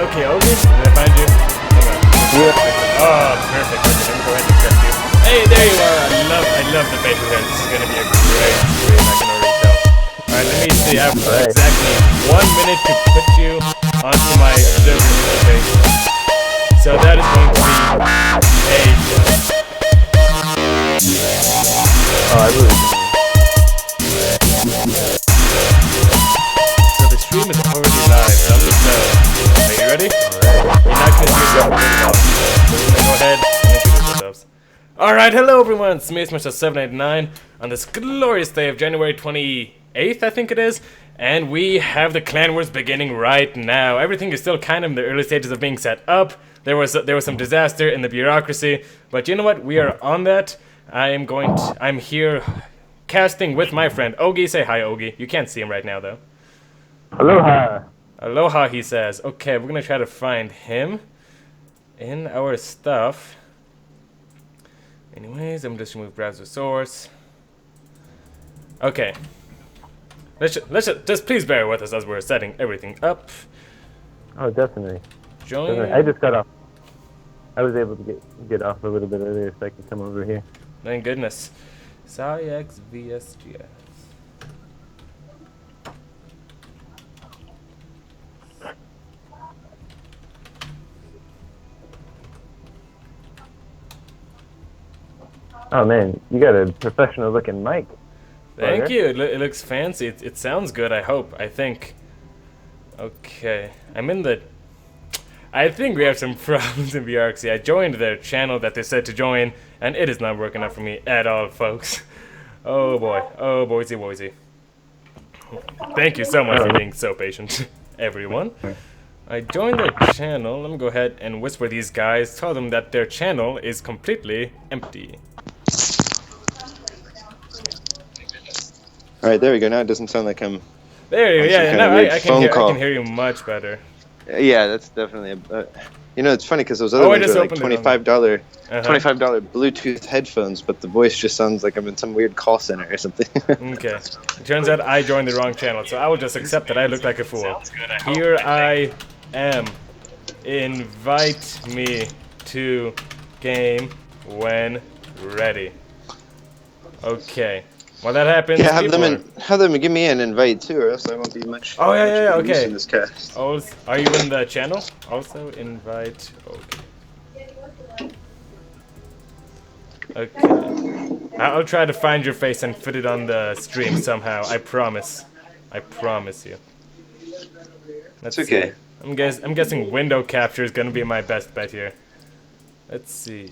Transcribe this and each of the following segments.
Okay, Ogie, did I find you? Hang on. Yeah. Oh, perfect. Okay, let me go ahead and accept you. Hey, there you are. I love the facial hair. This is gonna be a great stream. I can already tell. All right, let me see. I have exactly 1 minute to put you onto my observer interface. So that is going to be a. Oh, I really do. So the stream is already live. So I'm just are you ready? You're not gonna see yourself very long. So we're gonna go ahead and introduce ourselves. Alright, hello everyone, it's me, Smash789, on this glorious day of January 28th, I think it is, and we have the Clan Wars beginning right now. Everything is still kind of in the early stages of being set up. There was some disaster in the bureaucracy, but you know what, we are on that. I'm here casting with my friend Ogie. Say hi, Ogie. You can't see him right now, though. Aloha. Aloha, he says. Okay, we're gonna try to find him in our stuff. Anyways, I'm just remove browser source. Okay. Just please bear with us as we're setting everything up. Oh, definitely. Join. I just got off. I was able to get off a little bit earlier so I could come over here. Thank goodness. Psionic VSGS. Oh man, you got a professional looking mic. Thank you. It looks fancy. It sounds good. I hope. I think. Okay. I think we have some problems in bureaucracy. I joined their channel that they said to join, and it is not working out for me at all, folks. Oh boy. Oh boysy boysy. Thank you so much for being so patient, everyone. I joined their channel. Let me go ahead and whisper these guys. Tell them that their channel is completely empty. Alright, there we go. Now it doesn't sound like I'm... There you go. Yeah, now I can hear you much better. Yeah, that's definitely a... you know, it's funny because those other ones are like $25 Bluetooth headphones, but the voice just sounds like I'm in some weird call center or something. Okay. It turns out I joined the wrong channel, so I will just accept that I look like a fool. Here I am. Invite me to game when ready. Okay. While that happens, yeah, have them give me an invite too, or else I won't be much. Oh yeah, okay. In this cast. Also, are you in the channel? Also invite. Okay. I'll try to find your face and fit it on the stream somehow. I promise. I promise you. That's okay. See. I'm guessing window capture is gonna be my best bet here. Let's see.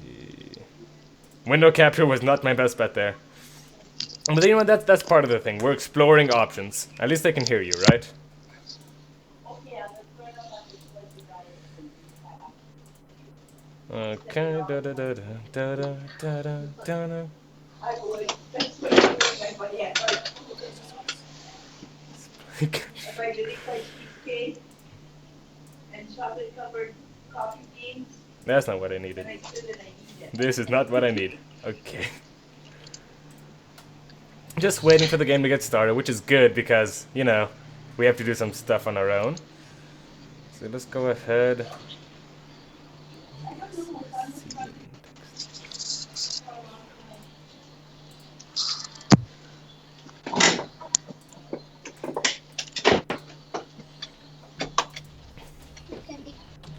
Window capture was not my best bet there. But you know what, that's part of the thing. We're exploring options. At least they can hear you, right? Okay. That's not what I needed. This is not what I need. Okay. Just waiting for the game to get started, which is good because, you know, we have to do some stuff on our own. So let's go ahead.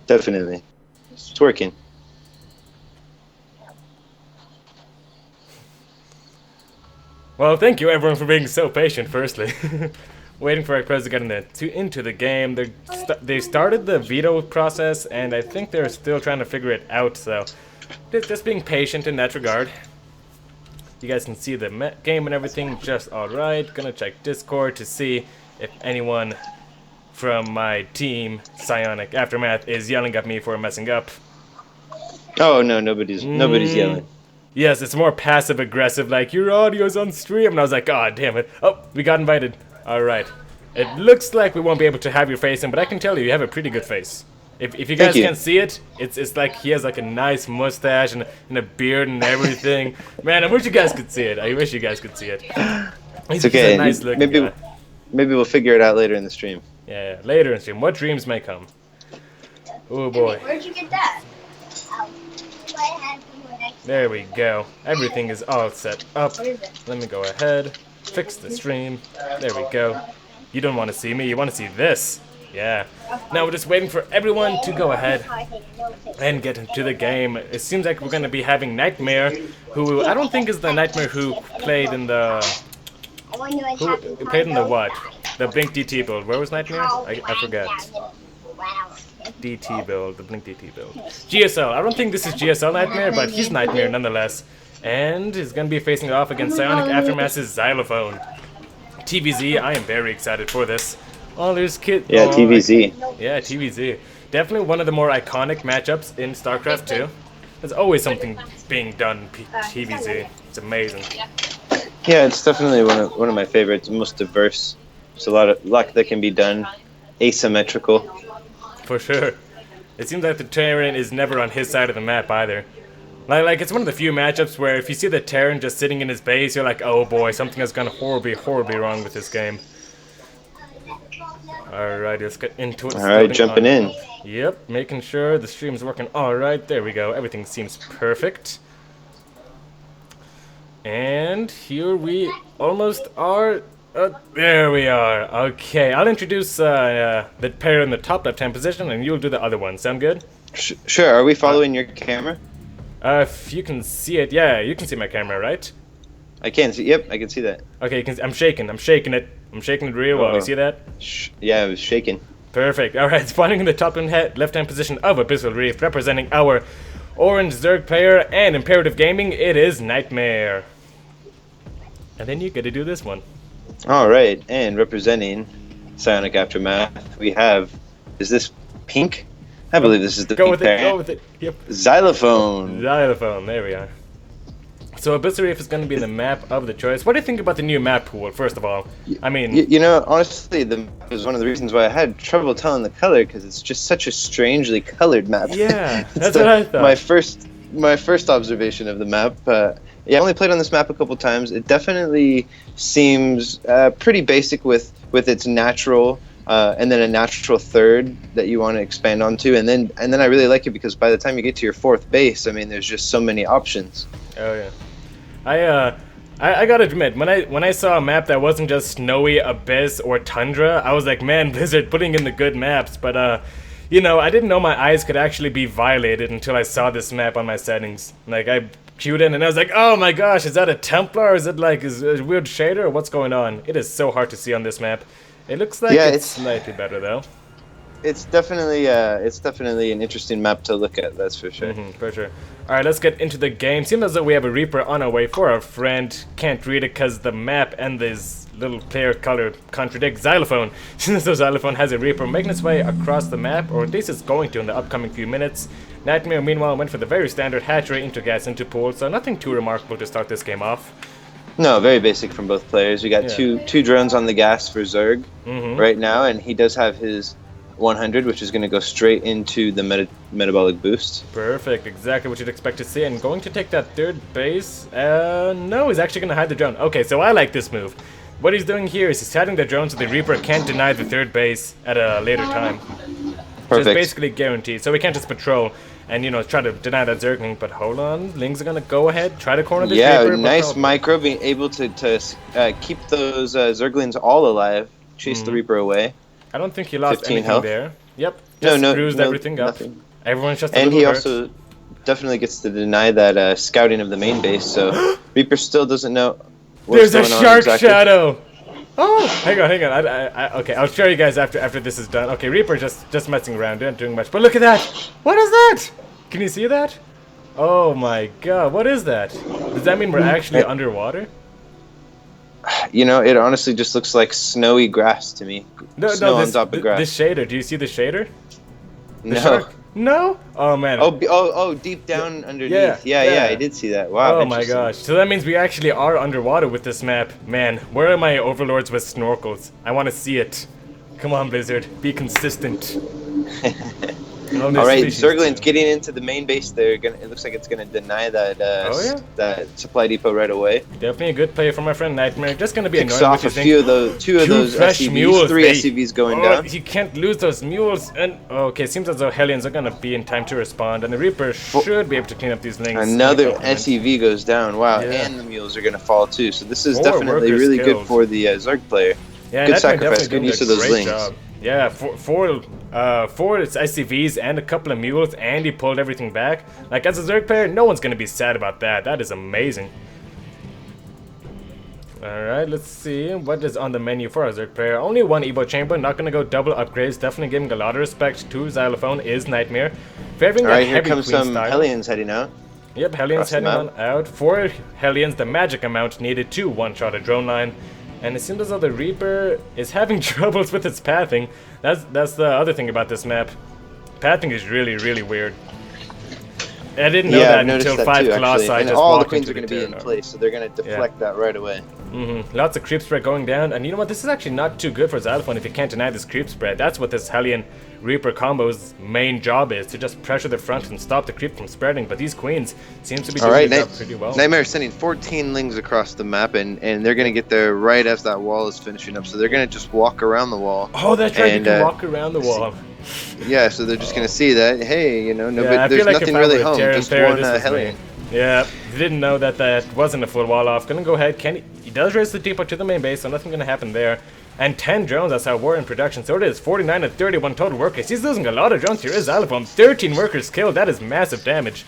Definitely. It's working. Well, thank you everyone for being so patient, firstly. Waiting for our players to get into the game. They started the veto process, and I think they're still trying to figure it out, so just being patient in that regard. You guys can see the game and everything just alright. Gonna check Discord to see if anyone from my team, Psionic Aftermath, is yelling at me for messing up. Oh no, nobody's yelling. Yes, it's more passive-aggressive, like, your audio's on stream, and I was like, god damn it. Oh, we got invited. Alright. It looks like we won't be able to have your face in, but I can tell you have a pretty good face. If you guys can't see it, it's like he has like a nice mustache and a beard and everything. Man, I wish you guys could see it. I wish you guys could see it. It's okay. He's a nice looking guy. Maybe we'll figure it out later in the stream. Yeah, later in the stream. What dreams may come. Oh boy. Where'd you get that? There we go. Everything is all set up. What is it? Let me go ahead, fix the stream. There we go. You don't want to see me, you want to see this. Yeah. Now we're just waiting for everyone to go ahead and get into the game. It seems like we're going to be having Nightmare, who I don't think is the Nightmare who played in the... Who played in the what? The Blink DT build. Where was Nightmare? I forget. DT build, the Blink DT build. GSL. I don't think this is GSL Nightmare, but he's Nightmare nonetheless. And he's going to be facing off against Psionic Aftermath's Xylophone. TVZ, I am very excited for this. Oh, there's Kid. Yeah, oh, TVZ. Yeah, TVZ. Definitely one of the more iconic matchups in StarCraft 2. There's always something being done in TVZ. It's amazing. Yeah, it's definitely one of my favorites. Most diverse. There's a lot that can be done. Asymmetrical. For sure. It seems like the Terran is never on his side of the map either. Like it's one of the few matchups where if you see the Terran just sitting in his base, you're like, oh boy, something has gone horribly wrong with this game. Alright, let's get into it. Alright, jumping in. Yep, making sure the stream's working alright. There we go. Everything seems perfect. And here we almost are. There we are. Okay, I'll introduce the pair in the top left-hand position, and you'll do the other one. Sound good? Sure. Are we following your camera? If you can see it, yeah, you can see my camera, right? I can see. Yep, I can see that. Okay, you can. I'm shaking it. I'm shaking it real well. You see that? Yeah, I was shaking. Perfect. All right, spawning in the top left-hand position of Abyssal Reef, representing our Orange Zerg player and Imperative Gaming. It is Nightmare. And then you get to do this one. All right, and representing Psionic Aftermath, we have. Is this pink? I believe this is the Go pink with it. pair. Go with it. Yep. Xylophone. Xylophone. There we are. So Abyssal Reef is going to be the map of the choice. What do you think about the new map pool? First of all, I mean, you know, honestly, the map is one of the reasons why I had trouble telling the color because it's just such a strangely colored map. Yeah, that's what I thought. My first observation of the map. Yeah, I only played on this map a couple times. It definitely seems pretty basic with its natural, and then a natural third that you want to expand onto, and then I really like it because by the time you get to your fourth base, I mean, there's just so many options. Oh yeah, I gotta admit, when I saw a map that wasn't just snowy abyss or tundra, I was like, man, Blizzard putting in the good maps. But you know, I didn't know my eyes could actually be violated until I saw this map on my settings. Like I queued in and I was like, oh my gosh, is that a Templar? Or is it like a weird shader? Or what's going on? It is so hard to see on this map. It looks like it's slightly better though. It's definitely an interesting map to look at. That's for sure. For sure. All right, let's get into the game. Seems as though we have a Reaper on our way for our friend. Can't read it because the map and this little player color contradict Xylophone. Since though Xylophone has a Reaper making its way across the map, or at least it's going to in the upcoming few minutes. Nightmare, meanwhile, went for the very standard hatchery into gas into pool, so nothing too remarkable to start this game off. No, very basic from both players. We got two drones on the gas for Zerg right now, and he does have his 100, which is going to go straight into the metabolic boost. Perfect, exactly what you'd expect to see. And going to take that third base. No, he's actually going to hide the drone. Okay, so I like this move. What he's doing here is he's hiding the drone so the Reaper can't deny the third base at a later time. Perfect. So it's basically guaranteed. So we can't just patrol and, you know, try to deny that Zergling. But hold on, Lings are going to go ahead, try to corner this Reaper. Yeah, nice micro being able to keep those Zerglings all alive, chase the Reaper away. I don't think he lost anything health. there. Yep, just bruised everything up. Nothing. Everyone's just and he hurt. also definitely gets to deny that scouting of the main base, so Reaper still doesn't know what's There's going a shark on exactly. shadow! Oh, hang on. Okay, I'll show you guys after this is done. Okay, Reaper just messing around, not doing much. But look at that! What is that? Can you see that? Oh my god, what is that? Does that mean we're actually underwater? You know, it honestly just looks like snowy grass to me. Snow on top of grass. This shader, do you see the shader? No. Shark? No? Oh man. Oh, deep down underneath. Yeah, I did see that. Wow. Oh my gosh. So that means we actually are underwater with this map. Man, where are my overlords with snorkels? I want to see it. Come on, Blizzard. Be consistent. All right, Zergling's getting into the main base. It looks like it's gonna deny that that supply depot right away. Definitely a good play from my friend Nightmare. Just gonna be Picks annoying off with a few of those, two of those SCVs, mules, 3 SCVs going down. You can't lose those mules. And okay, seems as though Hellions are gonna be in time to respond, and the Reaper should be able to clean up these links. Another SCV goes down. Wow, and the mules are gonna fall too. So this is definitely really good for the Zerg player. Yeah, good sacrifice, good use of those links. Yeah, four SCVs and a couple of mules, and he pulled everything back. Like, as a Zerg player, no one's gonna be sad about that. That is amazing. Alright, let's see what is on the menu for a Zerg player. Only one Evo chamber, not gonna go double upgrades. Definitely giving a lot of respect to Xylophone is Nightmare. Alright, here comes some Hellions heading out. Yep, Hellions heading on out. 4 Hellions, the magic amount needed to one-shot a drone line. And it seems as though the Reaper is having troubles with its pathing. That's the other thing about this map. Pathing is really, really weird. I didn't know that until 5 Colossi just all the queens are going to be in place, so they're going to deflect that right away. Lots of creep spread going down, and you know what? This is actually not too good for Xylophone if you can't deny this creep spread. That's what this Hellion Reaper combo's main job is, to just pressure the front and stop the creep from spreading. But these queens seem to be doing it pretty well. Nightmare is sending 14 lings across the map, and they're going to get there right as that wall is finishing up. So they're going to just walk around the wall. Oh, that's right. You can walk around the wall. Yeah, so they're just going to see that, hey, you know, there's nothing really home, just one Hellion. Yeah, he didn't know that that wasn't a full wall off. Gonna go ahead. He does raise the depot to the main base, so nothing gonna happen there. And 10 drones, that's how we're in production. So it is 49 and 31 total workers. He's losing a lot of drones here. Is Xylophone 13 workers killed. That is massive damage.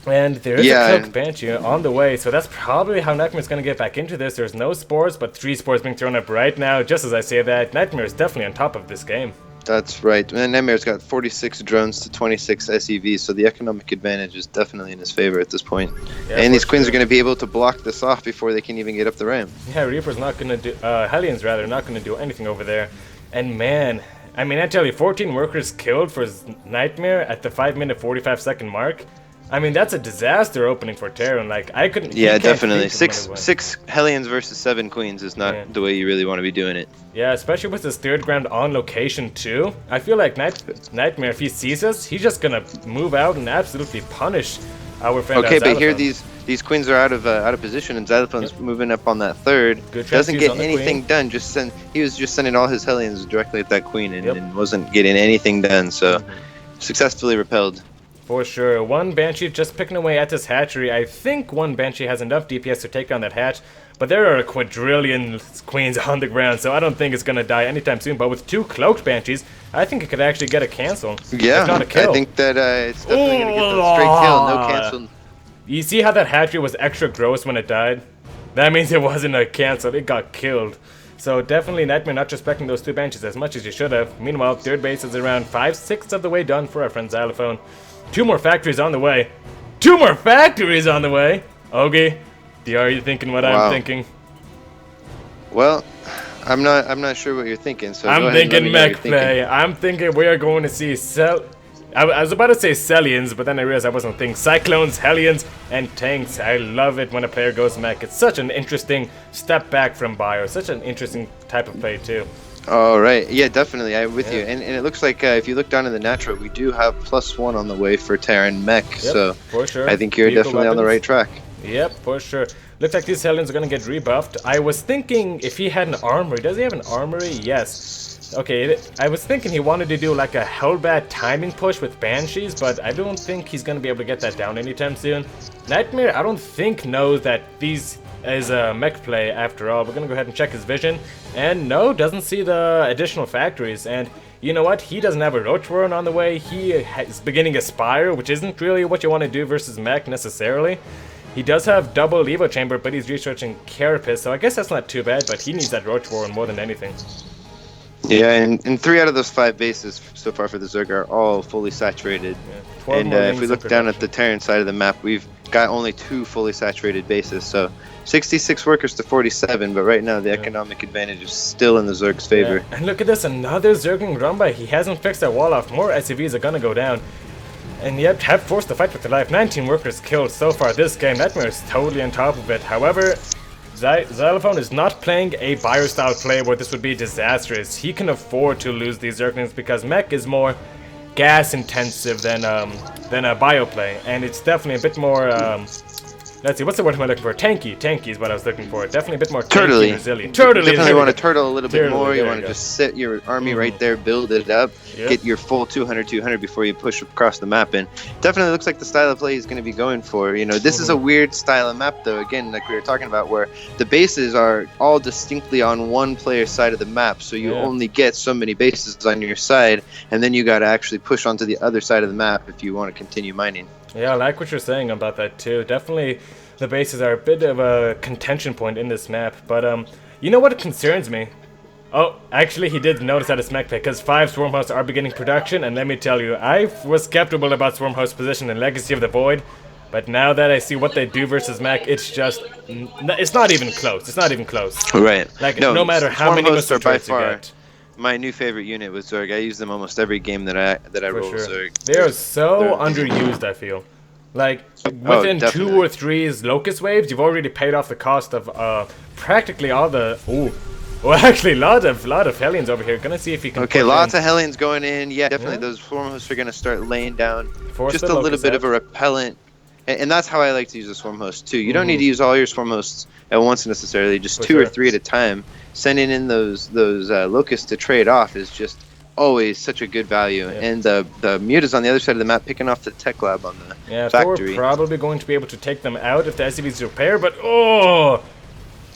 And there is a Cloaked Banshee on the way, so that's probably how Nightmare's gonna get back into this. There's no spores, but 3 spores being thrown up right now. Just as I say that, Nightmare is definitely on top of this game. That's right. And Nightmare's got 46 drones to 26 SEVs, so the economic advantage is definitely in his favor at this point. Yeah, and these queens are going to be able to block this off before they can even get up the ramp. Yeah, Reaper's not going to do, Hellions rather, not going to do anything over there. And man, I mean, I tell you, 14 workers killed for Nightmare at the 5-minute 45-second mark. I mean, that's a disaster opening for Terran. Like, I couldn't. Yeah, definitely. Six Hellions versus 7 queens is not the way you really want to be doing it. Yeah, especially with this 3rd ground on location too. I feel like Nightmare, if he sees us, he's just gonna move out and absolutely punish our friend. Okay, but here these queens are out of position, and Xylophone's moving up on that 3rd. Doesn't get anything done. He was just sending all his Hellions directly at that queen, and wasn't getting anything done. So successfully repelled. For sure. 1 Banshee just picking away at this hatchery. I think 1 Banshee has enough DPS to take down that hatch, but there are a quadrillion queens on the ground, so I don't think it's going to die anytime soon. But with 2 Cloaked Banshees, I think it could actually get a cancel. Yeah, not a kill. I think that it's definitely going to get the straight kill, no cancel. You see how that hatchery was extra gross when it died? That means it wasn't a cancel, it got killed. So definitely Nightmare not respecting those 2 Banshees as much as you should have. Meanwhile, 3rd base is around 5/6 of the way done for our friend Xylophone. 2 more factories on the way. 2 more factories on the way. Ogie, are you thinking what I'm thinking? Well, I'm not sure what you're thinking. So I'm thinking mech play. I'm thinking we are going to see I was about to say Cellions, but then I realized I wasn't thinking Cyclones, Hellions, and tanks. I love it when a player goes mech. It's such an interesting step back from bio. Such an interesting type of play too. All right, yeah, definitely, I'm with you. And it looks like if you look down in the natural, we do have +1 on the way for Terran mech. So for sure. I think you're definitely on the right track. Yep, for sure. Looks like these Hellions are gonna get rebuffed. I was thinking if he had an armory. Does he have an armory? Yes. Okay, I was thinking he wanted to do like a Hellbat timing push with Banshees, but I don't think he's gonna be able to get that down anytime soon. Nightmare, I don't think, knows that these is a mech play after all. We're gonna go ahead and check his vision, and no, doesn't see the additional factories. And you know what? He doesn't have a Roach Warren on the way. He is beginning a Spire, which isn't really what you want to do versus mech necessarily. He does have double Evo Chamber, but he's researching Carapace, so I guess that's not too bad, but he needs that Roach Warren more than anything. Yeah, and 3 out of those 5 bases so far for the Zerg are all fully saturated. Yeah, and if we look down at the Terran side of the map, we've got only 2 fully saturated bases, so 66 workers to 47, but right now the economic advantage is still in the Zerg's favor. Yeah. And look at this, another Zergling run by. He hasn't fixed that wall off. More SCVs are gonna go down. And yet, have forced the fight with their life. 19 workers killed so far this game. Nightmare is totally on top of it. However, Xylophone is not playing a bio-style play where this would be disastrous. He can afford to lose these Zerglings because mech is more gas-intensive than a bio play, and it's definitely a bit more, let's see, what's the word am I looking for? Tanky. Tanky is what I was looking for. Definitely a bit more tanky and resilient. You definitely want to turtle a little bit more. You want to go. just set your army right there, build it up, get your full 200 before you push across the map. And definitely looks like the style of play he's going to be going for. You know, this is a weird style of map, though. Again, like we were talking about, where the bases are all distinctly on one player's side of the map. So you only get so many bases on your side, and then you got to actually push onto the other side of the map if you want to continue mining. Yeah, I like what you're saying about that too. Definitely, the bases are a bit of a contention point in this map. But you know what concerns me? Oh, actually, he did notice that it's mech play because 5 Swarmhosts are beginning production, and let me tell you, I was skeptical about Swarmhost position in Legacy of the Void, but now that I see what they do versus mech, it's just, it's not even close. It's not even close. Right. Like no matter how many Swarmhosts are by turrets you far get. my new favorite unit with Zerg. I use them almost every game that I roll Zerg. They are so underused, I feel. Like, within 2 or 3 Locust Waves, you've already paid off the cost of practically all the... Well, actually, a lot of Hellions over here. Gonna see if you can... Okay, lots of Hellions going in. Yeah, definitely those Swarmhosts are gonna start laying down just a little bit of a repellent. And that's how I like to use the Swarmhost, too. You don't need to use all your Swarmhosts at once necessarily, just 2 or 3 at a time. Sending in those Locusts to trade off is just always such a good value. And the Mutas on the other side of the map picking off the tech lab on the factory. Thor probably going to be able to take them out if the SCVs repair, but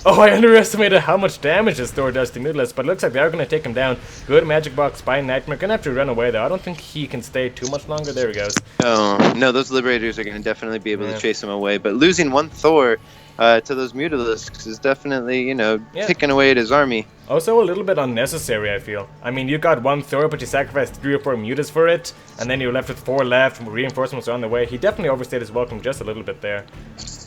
I underestimated how much damage this Thor does to Mutalisk, but it looks like they are going to take him down. Good Magic Box by Nightmare. Gonna have to run away though. I don't think he can stay too much longer. There he goes. Oh, no, those Liberators are going to definitely be able to chase him away, but losing one Thor to those Mutalisks is definitely, you know, picking away at his army. Also a little bit unnecessary, I feel. I mean, you got 1 Thor, but you sacrificed 3 or 4 Mutas for it, and then you're left with 4 left, reinforcements are on the way. He definitely overstayed his welcome just a little bit there.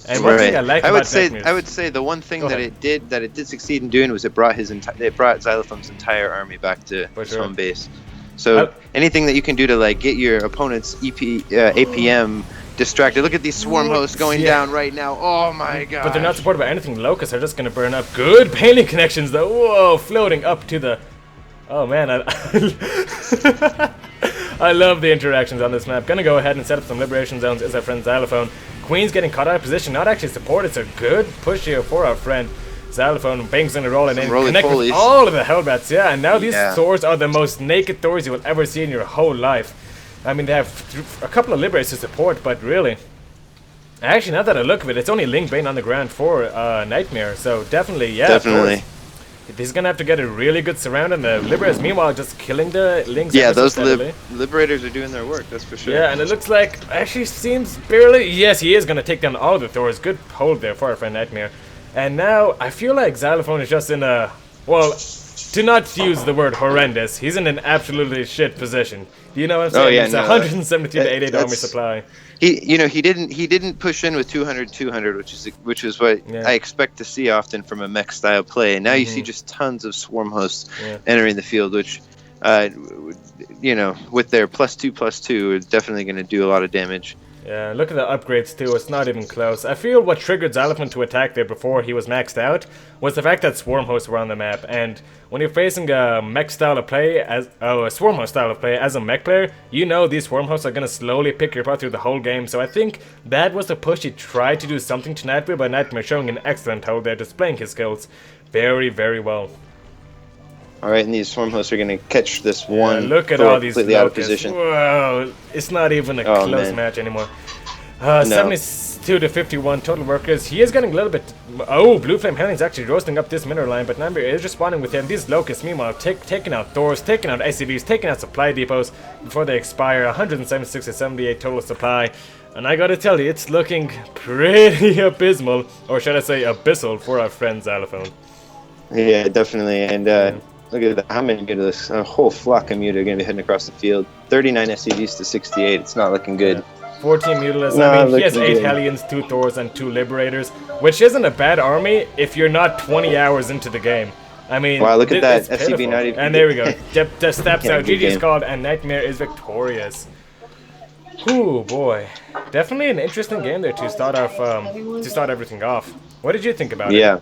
And one thing I like about I would say the one thing that it did succeed in doing was it brought Xylophone's entire army back to his home base. So anything that you can do to like get your opponent's APM distracted. Look at these Swarmhosts going down right now. Oh my god. But they're not supported by anything. Locusts are just going to burn up. Good painting connections though. Whoa, floating up to the... Oh man, I love the interactions on this map. Gonna go ahead and set up some liberation zones as our friend Xylophone. Queen's getting caught out of position, not actually supported. It's a good push here for our friend Xylophone. Bangs in a roll and then connect with all of the Hellbats. Yeah, and now these Thors are the most naked Thors you will ever see in your whole life. I mean, they have a couple of Liberators to support, but really... Actually, now that I look at it, it's only Ling Bane on the ground for Nightmare, so definitely, Definitely. He's gonna have to get a really good surround, and the Liberators, meanwhile, just killing the Lings. Yeah, those Liberators are doing their work, that's for sure. Yeah, and it looks like, actually seems barely... Yes, he is gonna take down all the Thors. Good hold there for our friend Nightmare. And now, I feel like Xylophone is just in a... Well, to not use the word horrendous, he's in an absolutely shit position. Do you know what I'm saying? Oh, yeah, it's 172 to 88 army supply. He didn't push in with 200, which is what I expect to see often from a mech style play. And now you see just tons of swarm hosts entering the field, which with their +2/+2 is definitely going to do a lot of damage. Yeah, look at the upgrades too, it's not even close. I feel what triggered Xylophone to attack there before he was maxed out was the fact that Swarm Hosts were on the map, and when you're facing a mech style of play, a Swarm Host style of play as a mech player, you know these Swarm Hosts are gonna slowly pick your apart through the whole game, so I think that was the push. He tried to do something to Nightmare, but Nightmare showing an excellent hold there, displaying his skills very, very well. Alright, and these swarm hosts are going to catch this one. Look at all these completely out of position. Whoa, it's not even a close match anymore. 72 to 51 total workers. He is getting a little bit... Oh, Blue Flame Helling's actually roasting up this mineral line, but Nightmare is responding with him. These Locusts, meanwhile, taking out Thors, taking out SCVs, taking out supply depots before they expire. 176 to 78 total supply. And I gotta tell you, it's looking pretty abysmal, or should I say abyssal, for our friend Xylophone. Yeah, definitely. And look at that. How many Mutalisks? A whole flock of Muta are going to be heading across the field. 39 SCVs to 68. It's not looking good. 14 Mutalisks. I mean, he has 8 Hellions, 2 Thors, and 2 Liberators, which isn't a bad army if you're not 20 hours into the game. I mean, wow, look at that. SCV not even... And there we go. Just steps out. GG's called, and Nightmare is victorious. Ooh, boy. Definitely an interesting game there to start off, to start everything off. What did you think about it? Yeah.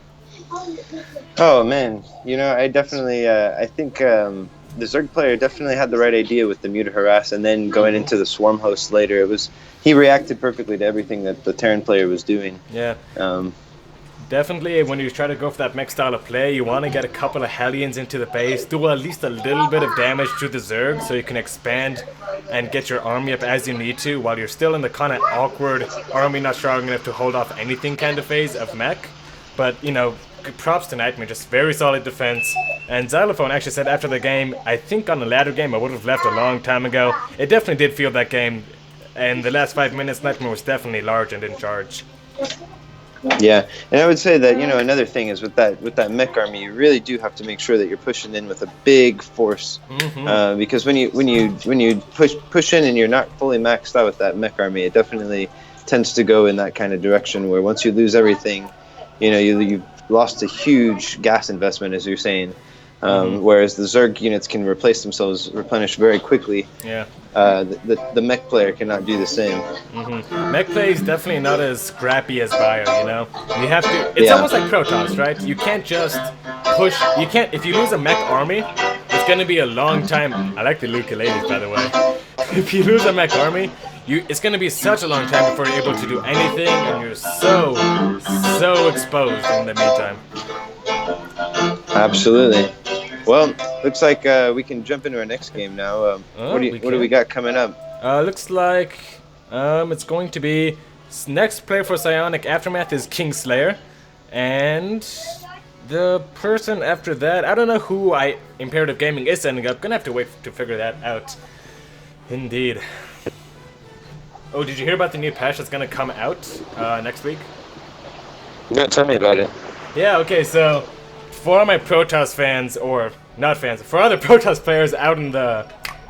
Oh man, I definitely, I think the Zerg player definitely had the right idea with the muta harass, and then going into the swarm host later. He reacted perfectly to everything that the Terran player was doing. Yeah. Um, Definitely, when you try to go for that mech style of play, you want to get a couple of Hellions into the base, do at least a little bit of damage to the Zerg, so you can expand and get your army up as you need to, while you're still in the kind of awkward army not strong enough to hold off anything kind of phase of mech. But, props to Nightmare, just very solid defense. And Xylophone actually said after the game, I think on the ladder game I would have left a long time ago. It definitely did feel that game. And the last 5 minutes, Nightmare was definitely large and in charge. Yeah, and I would say that another thing is with that mech army, you really do have to make sure that you're pushing in with a big force, because when you push in and you're not fully maxed out with that mech army, it definitely tends to go in that kind of direction where once you lose everything, you've lost a huge gas investment, as you're saying. Whereas the Zerg units can replenish very quickly. Yeah. The mech player cannot do the same. Mech play is definitely not as scrappy as Bio, You have to. It's almost like Protoss, right? You can't just push. You can't. If you lose a mech army, it's gonna be a long time. I like the ukuleles, by the way. If you lose a mech army, it's gonna be such a long time before you're able to do anything, and you're so exposed in the meantime. Absolutely. Well, looks like we can jump into our next game now. What do we got coming up? Looks like it's going to be next player for Psionic Aftermath is Kingslayer, and the person after that, I don't know who Imperative Gaming is sending up. Gonna have to wait to figure that out. Indeed. Oh, did you hear about the new patch that's gonna come out next week? No, tell me about it. Yeah. Okay. So, for all my Protoss fans, or not fans, for other Protoss players out in the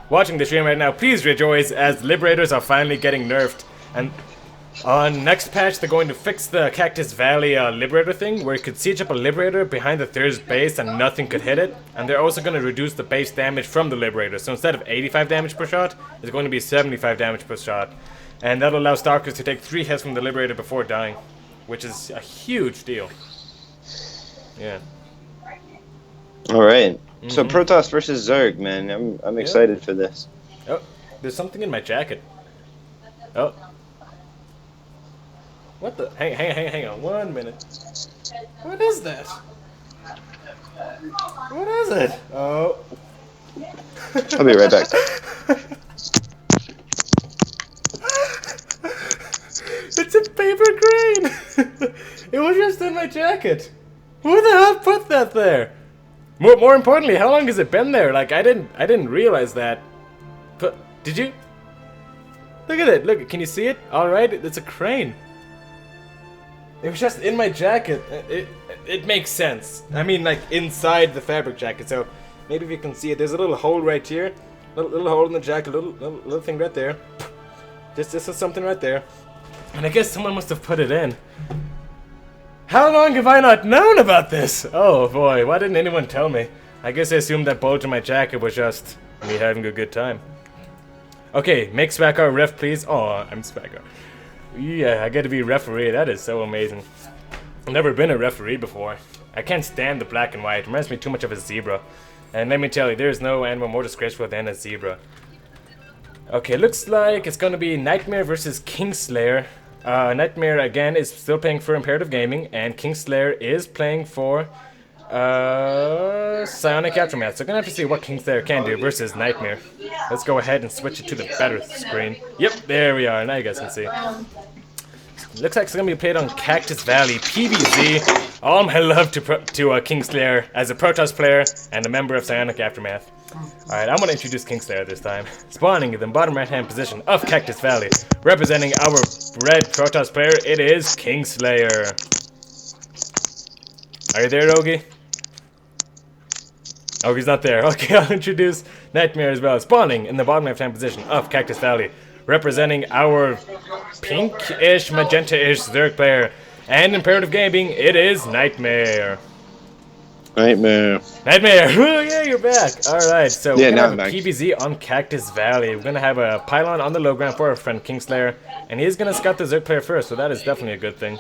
watching the stream right now, please rejoice as Liberators are finally getting nerfed. And on next patch, they're going to fix the Cactus Valley Liberator thing, where you could siege up a Liberator behind the third base and nothing could hit it. And they're also going to reduce the base damage from the Liberator. So instead of 85 damage per shot, it's going to be 75 damage per shot. And that'll allow Stalkers to take 3 hits from the Liberator before dying, which is a huge deal. Yeah. All right. So Protoss versus Zerg, man. I'm excited for this. Oh, there's something in my jacket. Oh. What the? Hang on 1 minute. What is that? What is it? Oh. I'll be right back. It's a paper crane. It was just in my jacket. Who the hell put that there? More importantly, how long has it been there? Like I didn't realize that. But did you? Look at it. Look, can you see it? All right, it's a crane. It was just in my jacket. It makes sense. I mean, like inside the fabric jacket. So maybe if you can see it, there's a little hole right here, little hole in the jacket, little thing right there. This is something right there, and I guess someone must have put it in. How long have I not known about this? Oh boy, why didn't anyone tell me? I guess I assumed that bulge in my jacket was just me having a good time. Okay, make Swagger ref, please. Oh, I'm Swagger. Yeah, I get to be referee. That is so amazing. I've never been a referee before. I can't stand the black and white. It reminds me too much of a zebra. And let me tell you, there is no animal more disgraceful than a zebra. Okay, looks like it's going to be Nightmare versus Kingslayer. Nightmare, again, is still playing for Imperative Gaming, and Kingslayer is playing for Psionic Aftermath. So we're going to have to see what Kingslayer can do versus Nightmare. Let's go ahead and switch it to the better screen. Yep, there we are. Now you guys can see. Looks like it's going to be played on Cactus Valley, PvZ. All my love to Kingslayer as a Protoss player and a member of Psionic Aftermath. Alright, I'm going to introduce Kingslayer this time. Spawning in the bottom right-hand position of Cactus Valley. Representing our red Protoss player, it is Kingslayer. Are you there, Ogie? Ogie's not there. Okay, I'll introduce Nightmare as well. Spawning in the bottom left-hand position of Cactus Valley. Representing our pink-ish, magenta-ish Zerg player. And Imperative Gaming, it is Nightmare. Nightmare. Oh yeah, you're back. Alright, so we're now gonna have a PvZ on Cactus Valley. We're gonna have a pylon on the low ground for our friend Kingslayer. And he's gonna scout the Zerg player first, so that is definitely a good thing.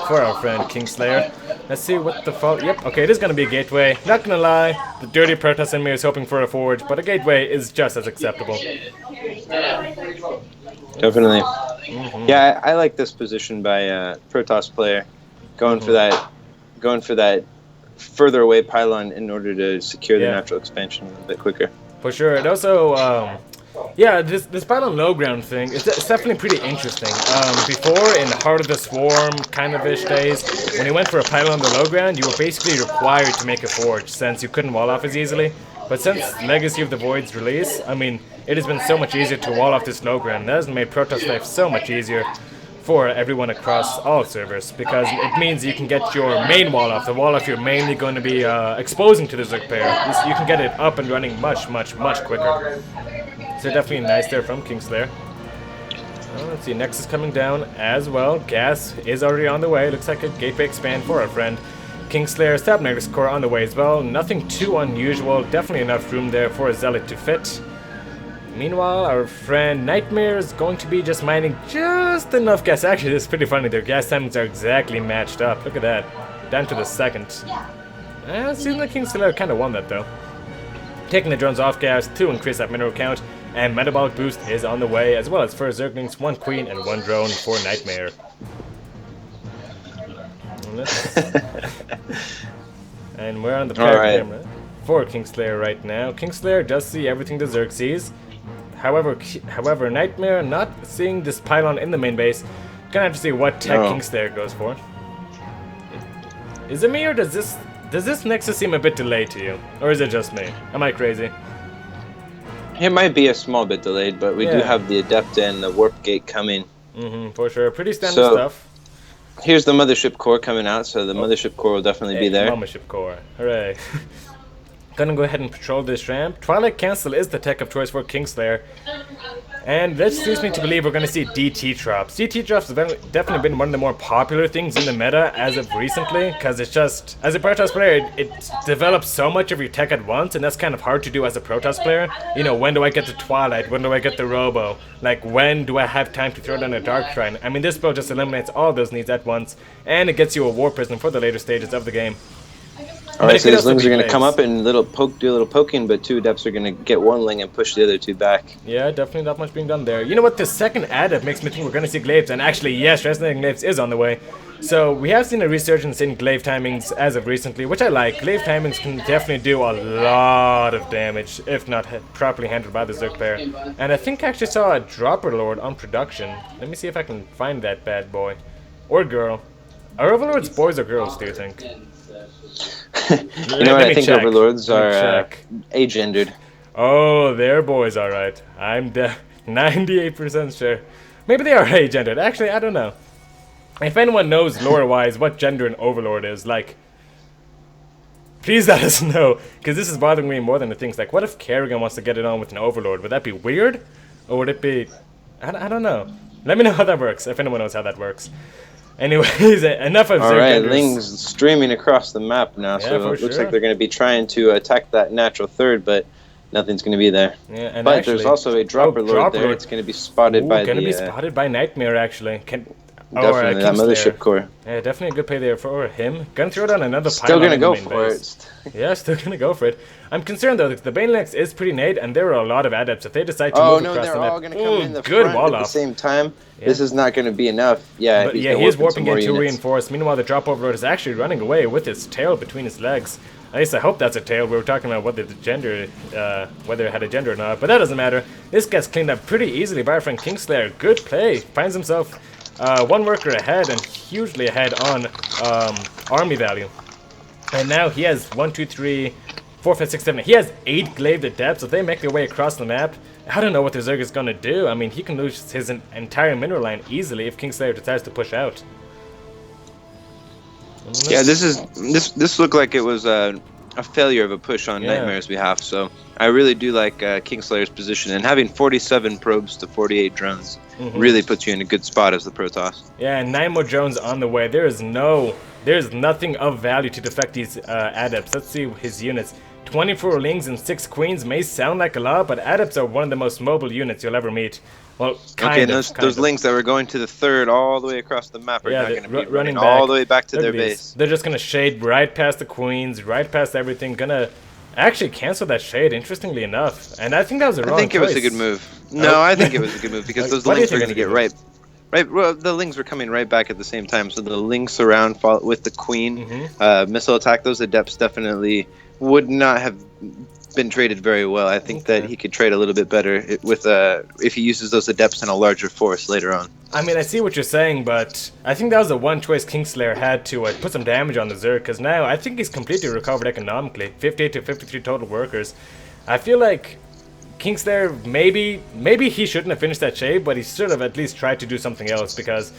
for our friend Kingslayer. Let's see what the fall. Yep, okay, it is going to be a gateway. Not going to lie, the dirty Protoss in me is hoping for a forge, but a gateway is just as acceptable. Definitely. Yeah, I like this position by Protoss player, going for that further away pylon in order to secure the natural expansion a little bit quicker. For sure. It also, yeah, this pylon low ground thing, it's definitely pretty interesting. Before, in Heart of the Swarm kind of ish days, when you went for a pylon on the low ground, you were basically required to make a forge, since you couldn't wall off as easily. But since Legacy of the Void's release, I mean, it has been so much easier to wall off this low ground. That has made Protoss life so much easier for everyone across all servers, because it means you can get your main wall off, the wall off you're mainly going to be exposing to the Zerg player. You can get it up and running much, much, much quicker. So definitely nice there from Kingslayer. Let's see, Nexus coming down as well. Gas is already on the way. Looks like a gateway expand for our friend. Kingslayer, Stab Nexus Core on the way as well. Nothing too unusual. Definitely enough room there for a Zealot to fit. Meanwhile, our friend Nightmare is going to be just mining just enough gas. Actually, this is pretty funny. Their gas timings are exactly matched up. Look at that. Down to the second. It seems like Kingslayer kind of won that, though. Taking the drones off gas to increase that mineral count. And metabolic boost is on the way, as well as 4 Zerglings, 1 Queen, and 1 drone for Nightmare. And we're on the camera for Kingslayer right now. Kingslayer does see everything the Zerg sees. However, Nightmare not seeing this pylon in the main base. Gonna have to see what tech Kingslayer goes for. Is it me, or does this Nexus seem a bit delayed to you? Or is it just me? Am I crazy? It might be a small bit delayed, but we do have the Adepta and the Warp Gate coming. For sure. Pretty standard stuff. Here's the Mothership Core coming out, so the Mothership Core will definitely be there. Mothership Core. Hooray. Gonna go ahead and patrol this ramp. Twilight Cancel is the tech of choice for Kingslayer. And that leads me to believe we're gonna see DT drops. DT drops have definitely been one of the more popular things in the meta as of recently, because it's just, as a Protoss player, it develops so much of your tech at once, and that's kind of hard to do as a Protoss player. You know, when do I get the Twilight? When do I get the Robo? Like, when do I have time to throw down a Dark Shrine? I mean, this build just eliminates all those needs at once, and it gets you a War Prison for the later stages of the game. Alright, so these lings are going to come up and do a little poking, but 2 Adepts are going to get 1 ling and push the other 2 back. Yeah, definitely not much being done there. You know what, the second adept makes me think we're going to see glaives, and actually, yes, Resonating Glaives is on the way. So, we have seen a resurgence in glaive timings as of recently, which I like. Glaive timings can definitely do a lot of damage, if not properly handled by the Zerg player. And I think I actually saw a Dropper Lord on production. Let me see if I can find that bad boy. Or girl. Are Overlords boys or girls, do you think? You know what, I think Overlords are agendered. Oh, they're boys, alright. I'm 98% sure. Maybe they are agendered. Actually, I don't know. If anyone knows lore-wise what gender an Overlord is, like, please let us know, because this is bothering me more than the things. Like, what if Kerrigan wants to get it on with an Overlord? Would that be weird? Or would it be... I don't know. Let me know how that works, if anyone knows how that works. Anyways, enough of Alright, Ling's streaming across the map now, so it looks like they're going to be trying to attack that natural third, but nothing's going to be there. Yeah, and but actually, there's also a Dropper Lord there. It's going to be spotted by going to be spotted by Nightmare, actually. Definitely, that Mothership Core. Yeah, definitely a good play there for him. Gonna throw down another Still gonna go for it. Yeah, still gonna go for it. I'm concerned though, the Banex is pretty nade, and there are a lot of adepts. If they decide to move across the map, they're all gonna come in the front at the same time. Yeah. This is not gonna be enough. Yeah, but he is warping in to reinforce. Meanwhile, the Drop Overlord is actually running away with his tail between his legs. At least I hope that's a tail. We were talking about whether it had a gender or not, but that doesn't matter. This gets cleaned up pretty easily by our friend Kingslayer. Good play. Finds himself 1 worker ahead and hugely ahead on army value. And now he has 1, 2, 3, 4, 5, 6, 7. He has 8 glaive adepts. If they make their way across the map, I don't know what the Zerg is gonna do. I mean, he can lose his entire mineral line easily if Kingslayer decides to push out. Yeah, this looked like it was a failure of a push on Nightmare's behalf. So I really do like Kingslayer's position, and having 47 probes to 48 drones really puts you in a good spot as the Protoss. Yeah, and 9 more drones on the way. There's nothing of value to defect these adepts. Let's see his units. 24 lings and 6 queens may sound like a lot, but adepts are one of the most mobile units you'll ever meet. Well, okay, and those lings that were going to the third all the way across the map are now going to be running all the way back to their base. They're just going to shade right past the queens, right past everything, gonna actually cancel that shade, interestingly enough. And I think that was a wrong choice. I think it was a good move. No, I think it was a good move because those lings are going to get right. Well, the lings were coming right back at the same time, so the ling surround with the queen missile attack. Those adepts definitely would not have been traded very well. I think that he could trade a little bit better with if he uses those adepts in a larger force later on. I mean, I see what you're saying, but I think that was the one choice Kingslayer had to put some damage on the Zerg, because now I think he's completely recovered economically. 58 to 53 total workers. I feel like Kingslayer, maybe he shouldn't have finished that shade, but he should have at least tried to do something else, because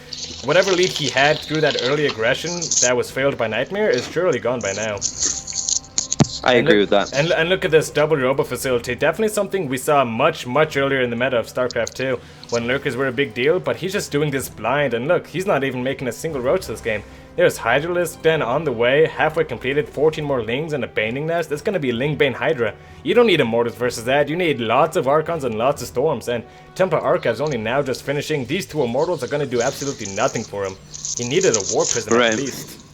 whatever lead he had through that early aggression that was failed by Nightmare is surely gone by now. I agree with that. And look at this double robo facility. Definitely something we saw much earlier in the meta of StarCraft 2, when lurkers were a big deal, but he's just doing this blind, and look, he's not even making a single roach this game. There's Hydralisk then on the way, halfway completed, 14 more Lings and a Baning Nest. It's gonna be Ling Bane Hydra. You don't need Immortals versus that, you need lots of Archons and lots of Storms, and Templar Archives only now just finishing. These 2 Immortals are gonna do absolutely nothing for him. He needed a War Prism at least.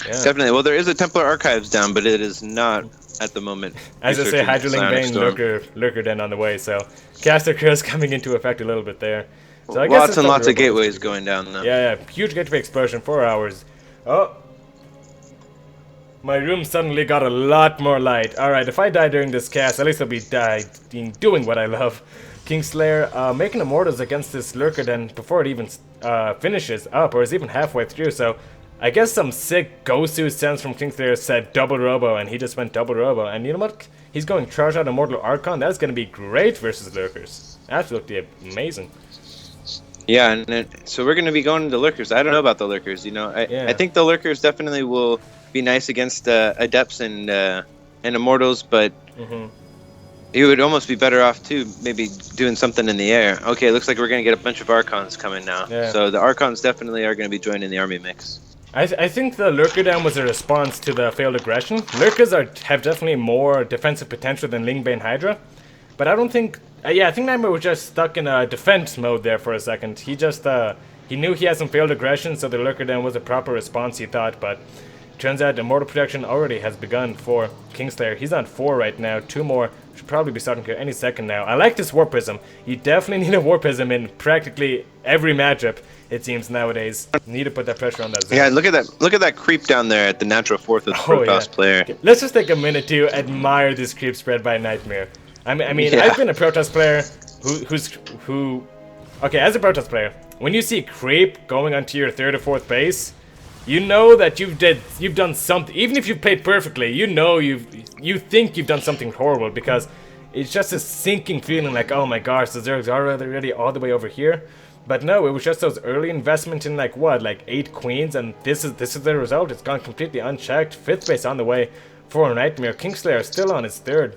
Yeah. Definitely. Well, there is a Templar Archives down, but it is not at the moment. As I say, Hydra Ling Bane Lurker then on the way, so Caster Curse coming into effect a little bit there. So I guess lots and lots of gateways going down though. Yeah, huge gateway explosion, 4 hours. Oh, my room suddenly got a lot more light. Alright, if I die during this cast, at least I'll be doing what I love. Kingslayer making Immortals against this Lurker then before it even finishes up, or is even halfway through, so I guess some sick Gosu sense from Kingslayer said double robo, and he just went double robo. And you know what? He's going charge out Immortal Archon. That's going to be great versus Lurkers. Absolutely amazing. Yeah, and so we're going to be going into Lurkers. I don't know about the Lurkers, you know. I think the Lurkers definitely will be nice against Adepts and Immortals, but it would almost be better off, too, maybe doing something in the air. Okay, looks like we're going to get a bunch of Archons coming now. Yeah. So the Archons definitely are going to be joining the army mix. I think the Lurker down was a response to the failed aggression. Lurkers have definitely more defensive potential than Ling Bane Hydra, but I don't think... I think Nightmare was just stuck in a defense mode there for a second. He just... he knew he had some failed aggression, so the Lurker down was a proper response, he thought, but turns out Immortal Protection already has begun for Kingslayer. He's on 4 right now, 2 more should probably be starting here any second now. I like this War Prism. You definitely need a War Prism in practically every matchup, it seems nowadays. You need to put that pressure on that zone. Yeah, look at that creep down there at the natural 4th of the Protoss player. Okay, let's just take a minute to admire this creep spread by Nightmare. I mean, I've been a Protoss player who okay, as a Protoss player, when you see creep going onto your 3rd or 4th base, you know that you've done something. Even if you've played perfectly, you know you think you've done something horrible, because it's just a sinking feeling like, oh my gosh, the Zergs are already all the way over here. But no, it was just those early investment in like 8 queens, and this is the result. It's gone completely unchecked. 5th base on the way for Nightmare. Kingslayer still on his 3rd.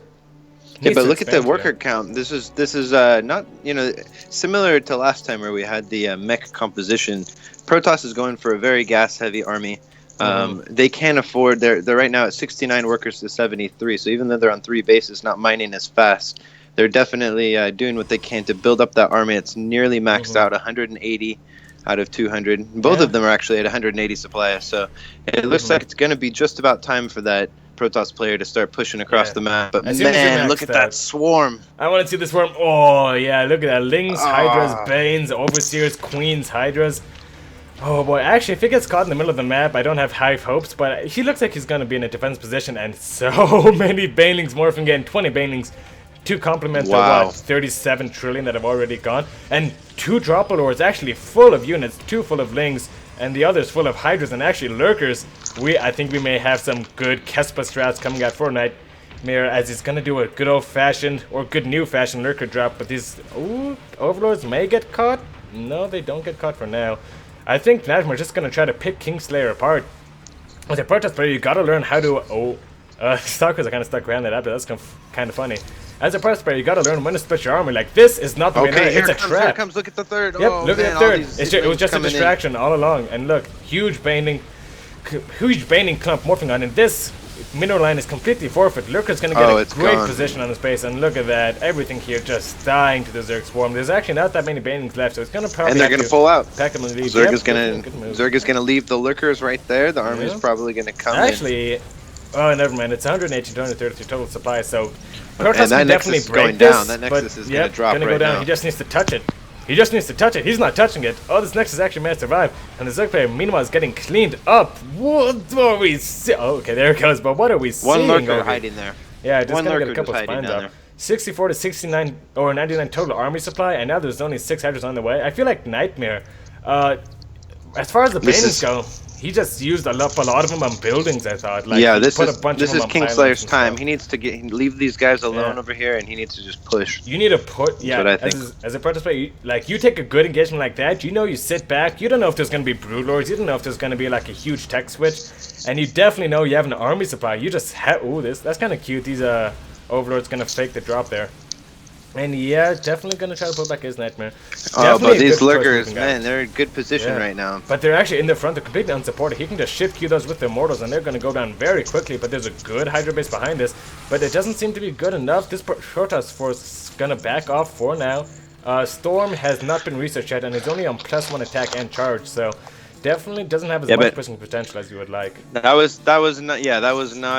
Yeah, but look at the worker count. This is not, you know, similar to last time where we had the mech composition. Protoss is going for a very gas-heavy army. They can't afford. They're right now at 69 workers to 73. So even though they're on 3 bases, not mining as fast, they're definitely doing what they can to build up that army. It's nearly maxed out, 180 out of 200. Both of them are actually at 180 supply. So it looks like it's going to be just about time for that Protoss player to start pushing across the map. But man, look at that swarm. I want to see the swarm. Oh, yeah, look at that. Lings, Hydras, Banes, Overseers, Queens, Hydras. Oh boy, actually, if he gets caught in the middle of the map, I don't have high hopes, but he looks like he's going to be in a defense position, and so many Banelings morphing in, 20 Banelings to complement the 37 trillion that have already gone, and 2 Dropper Lords actually full of units, 2 full of Lings, and the others full of Hydras and actually Lurkers. I think we may have some good Kespa strats coming out for Nightmare, as he's going to do a good old-fashioned, or good new-fashioned Lurker drop, but these Overlords may get caught. No, they don't get caught for now. I think Nightmare's just going to try to pick Kingslayer apart. As a Protoss player, you got to learn how to... Stalkers are kind of stuck behind that after. That's kind of funny. As a Protoss player, you got to learn when to split your army. Like, this is not the way to it's a trap. Here it comes. Look at the 3rd. Yep, look at the 3rd. It was just a distraction all along. And look, huge Baning clump morphing on. And this mineral line is completely forfeit. Lurker's gonna get a great gone. position on his base, and look at that. Everything here just dying to the Zerg swarm. There's actually not that many banelings left, so it's gonna probably And they're gonna pull out. pack them and leave. Zerg Yep, is gonna leave the lurkers right there. The army's probably gonna come in. Actually, oh, never mind. It's 180 to 133 total supply, so And Protoss that can Nexus definitely is break going this. down. That Nexus is yep, gonna drop gonna right go down. now. He just needs to touch it. He just needs to touch it. He's not touching it. Oh, this Nexus actually managed to survive. And the Zerg player, meanwhile, is getting cleaned up. What are we seeing? Oh, okay, there it goes. But what are we seeing? One lurker hiding there. Yeah, just One gonna get lurker a couple just hiding spines down up. there. 64 to 69 or 99 total army supply, and now there's only 6 hydras on the way. I feel like Nightmare, as far as the banings go, he just used a lot of them on buildings, I thought. Like, Yeah, he this put is a bunch of them on pylons Kingslayer's and time. stuff. He needs to leave these guys alone Yeah. over here, and he needs to just push. You need to put, yeah, what I think. as a Protoss player, you take a good engagement like that, you sit back, you don't know if there's going to be Brood Lords, you don't know if there's going to be like a huge tech switch, and you definitely know you have an army supply. You just have, ooh, that's kind of cute. These Overlord's going to fake the drop there. And yeah, definitely going to try to pull back his Nightmare. Oh, Definitely but a these good lurkers, first-looking guy. man, they're in good position right now. But they're actually in the front, they're completely unsupported. He can just shift Q those with the Immortals, and they're going to go down very quickly. But there's a good Hydra base behind this, but it doesn't seem to be good enough. This Protoss force is going to back off for now. Storm has not been researched yet, and it's only on +1 attack and charge, so definitely doesn't have as much pushing potential as you would like. That was not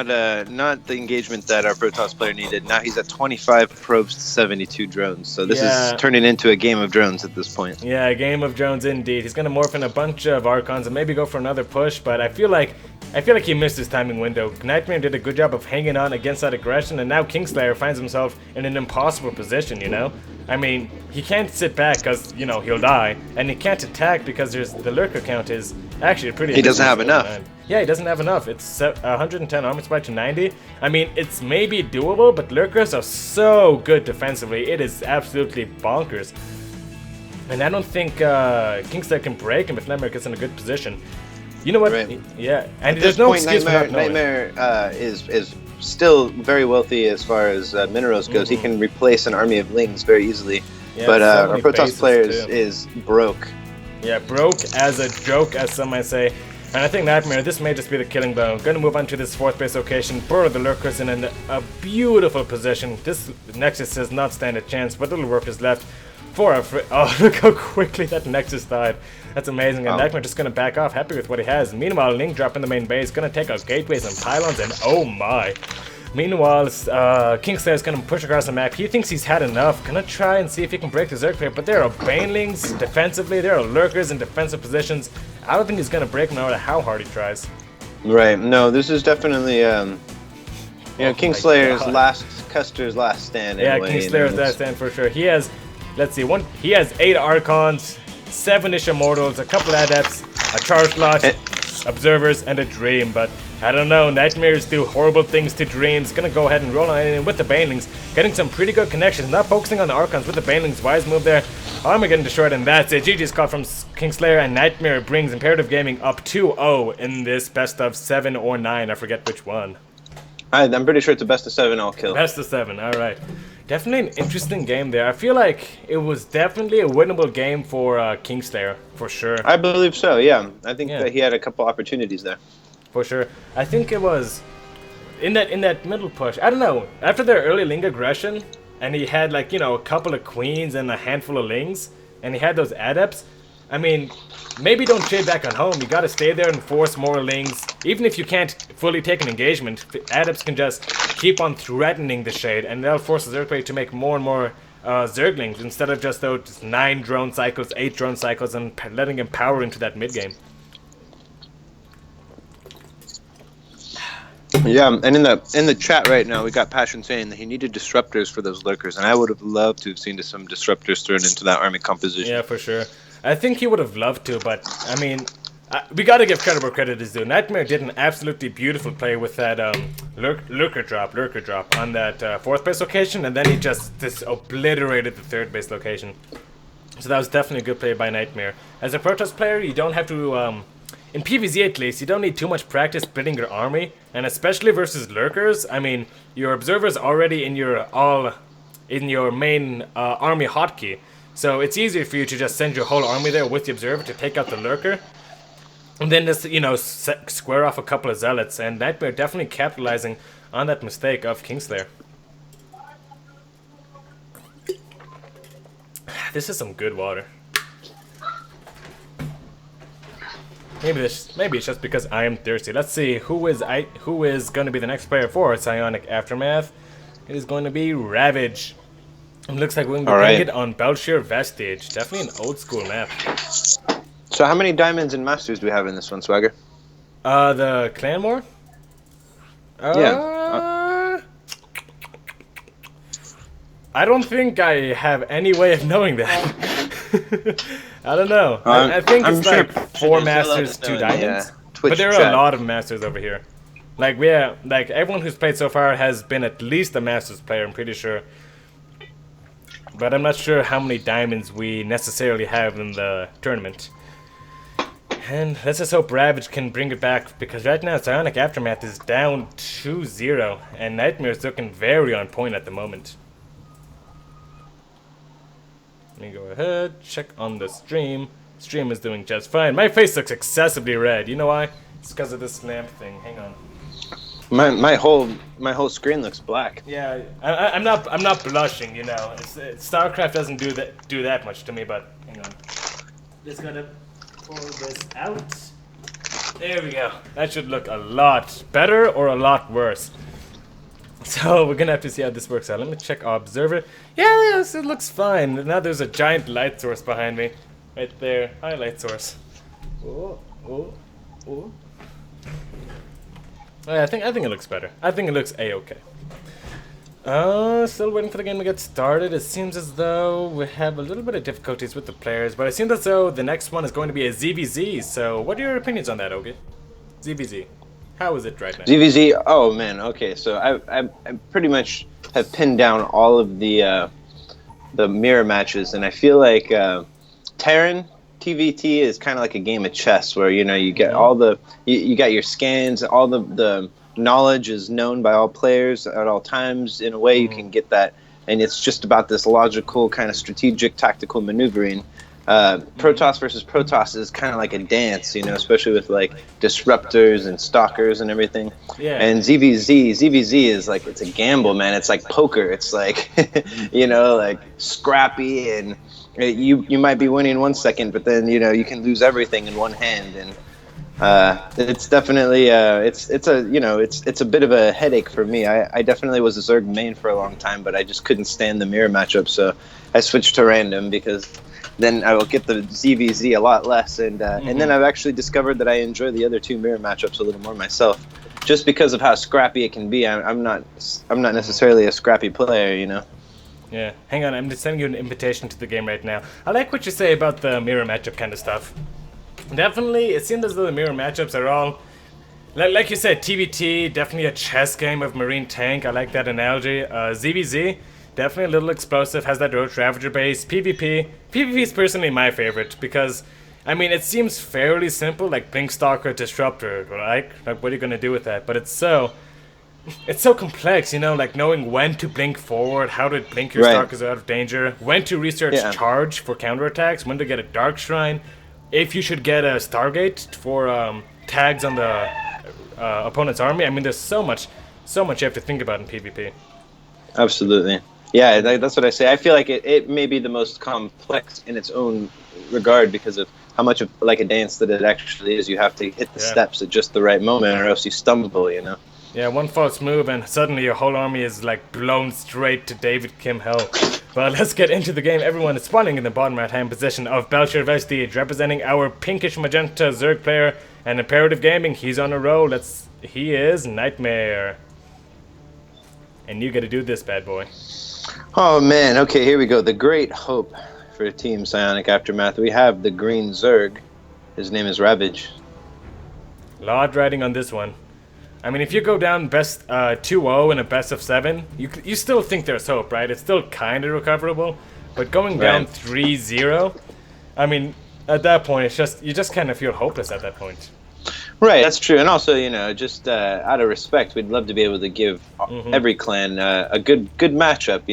the engagement that our Protoss player needed. Now he's at 25 probes to 72 drones. So this is turning into a game of drones at this point. Yeah, a game of drones indeed. He's gonna morph in a bunch of Archons and maybe go for another push, but I feel like he missed his timing window. Nightmare did a good job of hanging on against that aggression, and now Kingslayer finds himself in an impossible position, you know? I mean, he can't sit back because, you know, he'll die, and he can't attack because the lurker count is actually pretty... He doesn't have enough. Yeah, he doesn't have enough. It's 110 armor supply to 90. I mean, it's maybe doable, but lurkers are so good defensively. It is absolutely bonkers. And I don't think Kingslayer can break him if Nightmare gets in a good position. You know what? Right. Yeah, and At there's this no point, excuse for not knowing. Nightmare is still very wealthy as far as minerals goes. He can replace an army of lings very easily. Yeah, But so our many Protoss bases, player too. is broke. Yeah, broke as a joke, as some might say. And I think Nightmare, this may just be the killing blow. Gonna move on to this 4th base location. Burrow the lurkers in a beautiful position. This Nexus does not stand a chance, but little work is left for a oh, look how quickly that Nexus died. That's amazing. And Nightmare just gonna back off, happy with what he has. Meanwhile, Link drop in the main base, gonna take out gateways and pylons, and oh my. Meanwhile, Kingslayer is gonna push across the map. He thinks he's had enough. Gonna try and see if he can break the Zerg player, but there are banelings defensively, there are lurkers in defensive positions. I don't think he's gonna break no matter how hard he tries. Right. No, this is definitely Kingslayer's Custer's last stand. Yeah, Anyway, Kingslayer's last stand for sure. He has, let's see, he has 8 Archons, 7-ish Immortals, a couple Adepts, a Charge Lot, Observers, and a Dream, but I don't know, Nightmares do horrible things to Dreams. Gonna go ahead and roll on in with the Banelings, getting some pretty good connections, not focusing on the Archons with the Banelings. Wise move there. Armor getting destroyed, and that's it. GG's call from Kingslayer, and Nightmare brings Imperative Gaming up 2-0 in this best of 7 or 9, I forget which one. I'm pretty sure it's a best of 7 all kill. Best of 7, alright. Definitely an interesting game there. I feel like it was definitely a winnable game for Kingslayer, for sure. I believe so, yeah. I think that he had a couple opportunities there. For sure. I think it was in that middle push. I don't know. After their early Ling aggression, and he had like, you know, a couple of queens and a handful of Lings, and he had those adepts. I mean, maybe don't shade back on home. You gotta stay there and force more Lings. Even if you can't fully take an engagement, the adepts can just keep on threatening the shade, and they'll force the Zerg player to make more and more Zerglings instead of just those 9 drone cycles, 8 drone cycles, and letting him power into that mid game. Yeah, and in the chat right now, we got Passion saying that he needed disruptors for those lurkers, and I would have loved to have seen some disruptors thrown into that army composition. Yeah, for sure. I think he would have loved to, but I mean, we gotta give credit where credit is due. Nightmare did an absolutely beautiful play with that lurker drop on that 4th base location, and then he just obliterated the 3rd base location. So that was definitely a good play by Nightmare. As a Protoss player, you don't have to. In PvZ at least, you don't need too much practice splitting your army, and especially versus lurkers. I mean, your observer's already in your main army hotkey, so it's easier for you to just send your whole army there with the observer to take out the lurker. And then just, square off a couple of zealots, and Nightmare definitely capitalizing on that mistake of Kingslayer. This is some good water. Maybe it's just because I am thirsty. Let's see who is going to be the next player for Psionic Aftermath. It is going to be Ravage. It looks like we're going to be playing it on Belshir Vestige. Definitely an old school map. So how many diamonds and masters do we have in this one, Swagger? The clan war? Yeah. I don't think I have any way of knowing that. I don't know. I think it's like 4 masters, 2 diamonds. But there are a lot of masters over here. Like everyone who's played so far has been at least a masters player, I'm pretty sure. But I'm not sure how many diamonds we necessarily have in the tournament. And let's just hope Ravage can bring it back, because right now Psionic Aftermath is down 2-0, and Nightmare's looking very on point at the moment. Let me go ahead, check on the stream. Stream is doing just fine. My face looks excessively red. You know why? It's because of this lamp thing. Hang on. My whole screen looks black. Yeah, I'm not blushing. StarCraft doesn't do that much to me. But hang on. Just gotta pull this out. There we go. That should look a lot better or a lot worse. So we're gonna have to see how this works out. Let me check our observer. Yeah, yes, it looks fine. Now there's a giant light source behind me, right there. Hi, light source. Oh. I think it looks better. I think it looks a-okay. Still waiting for the game to get started. It seems as though we have a little bit of difficulties with the players, but it seems as though the next one is going to be a ZVZ. So, what are your opinions on that, Ogie? ZVZ. How is it right now? ZVZ. Oh man. Okay. So I pretty much have pinned down all of the mirror matches, and I feel like Terran TVT is kind of like a game of chess, where you get all the you got your scans, all the knowledge is known by all players at all times. In a way, you can get that, and it's just about this logical kind of strategic, tactical maneuvering. Protoss versus Protoss is kind of like a dance, especially with like disruptors and stalkers and everything. Yeah. And ZVZ is like, it's a gamble, man. It's like poker. It's like, like scrappy, and you might be winning 1 second, but then you can lose everything in one hand. And it's definitely it's a bit of a headache for me. I definitely was a Zerg main for a long time, but I just couldn't stand the mirror matchup, so I switched to random, because then I will get the ZVZ a lot less, and then I've actually discovered that I enjoy the other 2 mirror matchups a little more myself, just because of how scrappy it can be. I'm not necessarily a scrappy player, Yeah, hang on, I'm just sending you an invitation to the game right now. I like what you say about the mirror matchup kind of stuff. Definitely, it seems as though the mirror matchups are all, like you said, TVT, definitely a chess game of Marine Tank. I like that analogy. ZVZ, definitely a little explosive, has that Roach Ravager base. PvP is personally my favorite, because, it seems fairly simple, like Blink Stalker, Disruptor, like what are you gonna do with that? But it's so complex, like knowing when to blink forward, how to blink your Stalkers out of danger, when to research Charge for counterattacks, when to get a Dark Shrine, if you should get a Stargate for tags on the opponent's army. There's so much you have to think about in PvP. Absolutely. Yeah, that's what I say. I feel like it may be the most complex in its own regard, because of how much of like a dance that it actually is. You have to hit the steps at just the right moment, or else you stumble, Yeah, one false move and suddenly your whole army is like blown straight to David Kim hell. But let's get into the game. Everyone is spawning in the bottom right hand position of Belshir Vestige, representing our pinkish magenta Zerg player, and Imperative Gaming. He's on a roll. He is Nightmare. And you gotta do this, bad boy. Oh man, okay, here we go. The great hope for Team Psionic Aftermath. We have the green Zerg. His name is Ravage. Lot riding on this one. If you go down best 2-0 in a best of 7, you still think there's hope, right? It's still kind of recoverable, but going down 3-0, at that point, you just kind of feel hopeless at that point. Right, that's true. And also, just out of respect, we'd love to be able to give every clan a good matchup,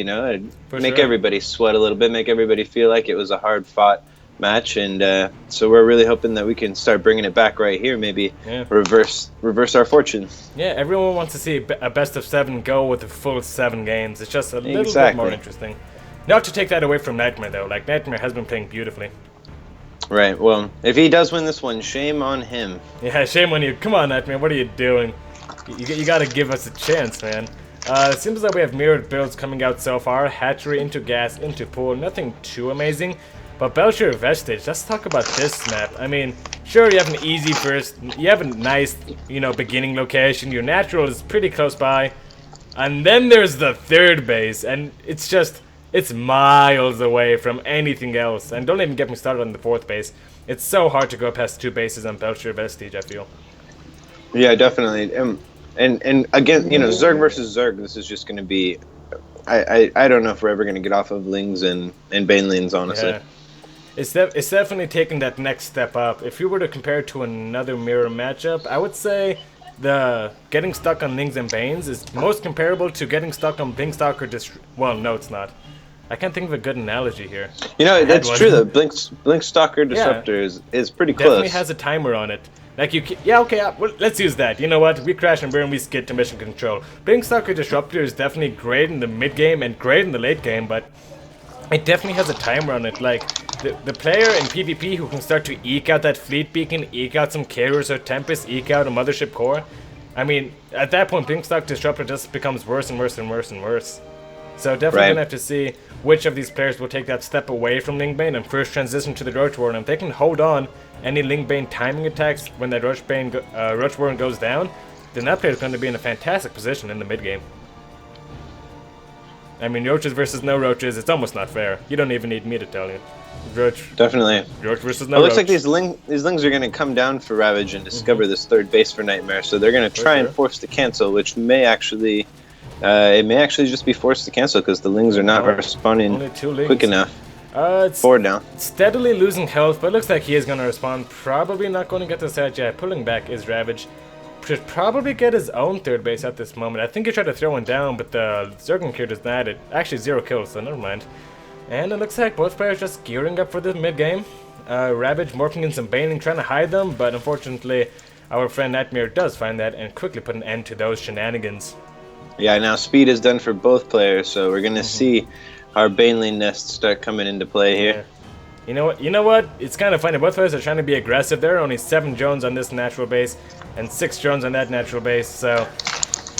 make everybody sweat a little bit, make everybody feel like it was a hard-fought match, and so we're really hoping that we can start bringing it back right here. Maybe reverse our fortune. Yeah, everyone wants to see a best of 7 go with the full 7 games. It's just a little bit more interesting. Not to take that away from Nightmare though. Like Nightmare has been playing beautifully. Right. Well, if he does win this one, shame on him. Yeah, shame on you. Come on, Nightmare. What are you doing? You got to give us a chance, man. It seems like we have mirrored builds coming out so far. Hatchery into gas into pool. Nothing too amazing. But Belcher Vestige, let's talk about this map. I mean, sure, you have an easy first. You have a nice, beginning location. Your natural is pretty close by. And then there's the third base. And it's miles away from anything else. And don't even get me started on the fourth base. It's so hard to go past 2 bases on Belcher Vestige, I feel. Yeah, definitely. And again, Zerg versus Zerg, this is just going to be... I don't know if we're ever going to get off of Lings and Banelings, honestly. Yeah. It's definitely taking that next step up. If you were to compare it to another mirror matchup, I would say the getting stuck on Lings and Banes is most comparable to getting stuck on Blinkstalker Well, no, it's not. I can't think of a good analogy here. That's true though. Blinkstalker Disruptor is pretty close. Definitely has a timer on it. Like well, let's use that. You know what? We crash and burn, we skid to mission control. Blinkstalker Disruptor is definitely great in the mid game and great in the late game, but it definitely has a timer on it. Like the player in PvP who can start to eke out that fleet beacon, eke out some carriers or Tempest, eke out a mothership core. I mean, at that point, Blinkstalker Disruptor just becomes worse and worse and worse and worse. So definitely gonna have to see which of these players will take that step away from Lingbane and first transition to the Roach Warren. If they can hold on any Lingbane timing attacks when that Roach Warren goes down, then that player is going to be in a fantastic position in the mid game. I mean, Roaches versus no Roaches, it's almost not fair. You don't even need me to tell you. Roach versus no Roach. It looks like these Lings are going to come down for Ravage and discover this third base for Nightmare, so they're going to try and force the cancel, which may actually... it may actually just be forced to cancel because the Lings are not responding quick enough. It's 4 down. Steadily losing health, but it looks like he is going to respond. Probably not going to get this out yet. Pulling back is Ravage. Should probably get his own third base at this moment. I think he tried to throw one down, but the Zerglin Cure does not. It actually 0 kills, so never mind. And it looks like both players just gearing up for the mid game. Ravage morphing in some Baning, trying to hide them, but unfortunately, our friend Nightmare does find that and quickly put an end to those shenanigans. Yeah, now speed is done for both players, so we're gonna see our Baneling nests start coming into play here. Yeah. You know what? It's kind of funny. Both players are trying to be aggressive. There are only 7 drones on this natural base and 6 drones on that natural base, so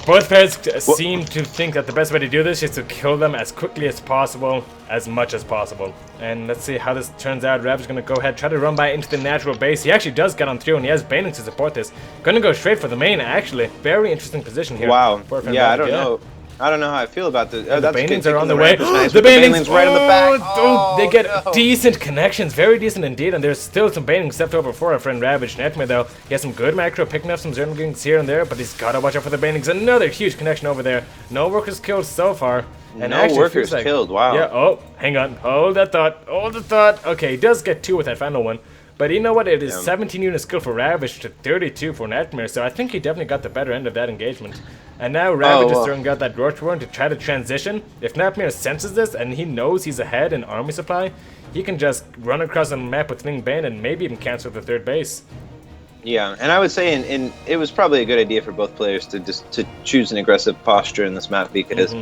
both players seem to think that the best way to do this is to kill them as quickly as possible, as much as possible. And let's see how this turns out. Rav's gonna go ahead, try to run by into the natural base. He actually does get on through, and he has Baning to support this. Gonna go straight for the main, actually. Very interesting position here. Wow. Yeah, I don't know. I don't know how I feel about this. The Banelings are on the way. The Banelings right in the back. They get decent connections, very decent indeed, and there's still some Banelings left over for our friend Ravage. Nightmare though, he has some good macro, picking up some Zerglings here and there, but he's gotta watch out for the Banelings. Another huge connection over there. No workers killed so far. And no workers killed, wow. Yeah, oh, hang on. Hold that thought. Okay, he does get 2 with that final one. But you know what? It is 17 unit skill for Ravage to 32 for Nightmare, so I think he definitely got the better end of that engagement. And now Ravage is throwing out that Roach Warren to try to transition. If Nightmare senses this and he knows he's ahead in army supply, he can just run across the map with Lingbane and maybe even cancel the third base. Yeah, and I would say it was probably a good idea for both players to choose an aggressive posture in this map because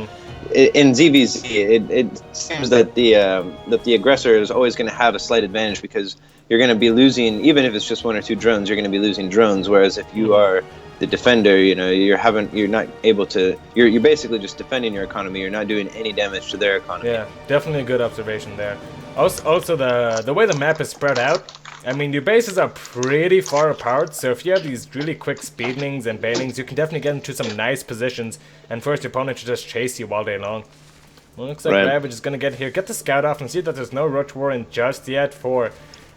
in ZVZ it seems that the aggressor is always going to have a slight advantage because you're going to be losing, even if it's just 1 or 2 drones, you're going to be losing drones. Whereas if you are the defender, you're not able to. You're basically just defending your economy. You're not doing any damage to their economy. Yeah, definitely a good observation there. Also the way the map is spread out. I mean, your bases are pretty far apart, so if you have these really quick speedlings and banelings, you can definitely get into some nice positions and force your opponent to just chase you all day long. Well, looks like Ravage is going to get here, get the scout off, and see that there's no Roach Warren just yet for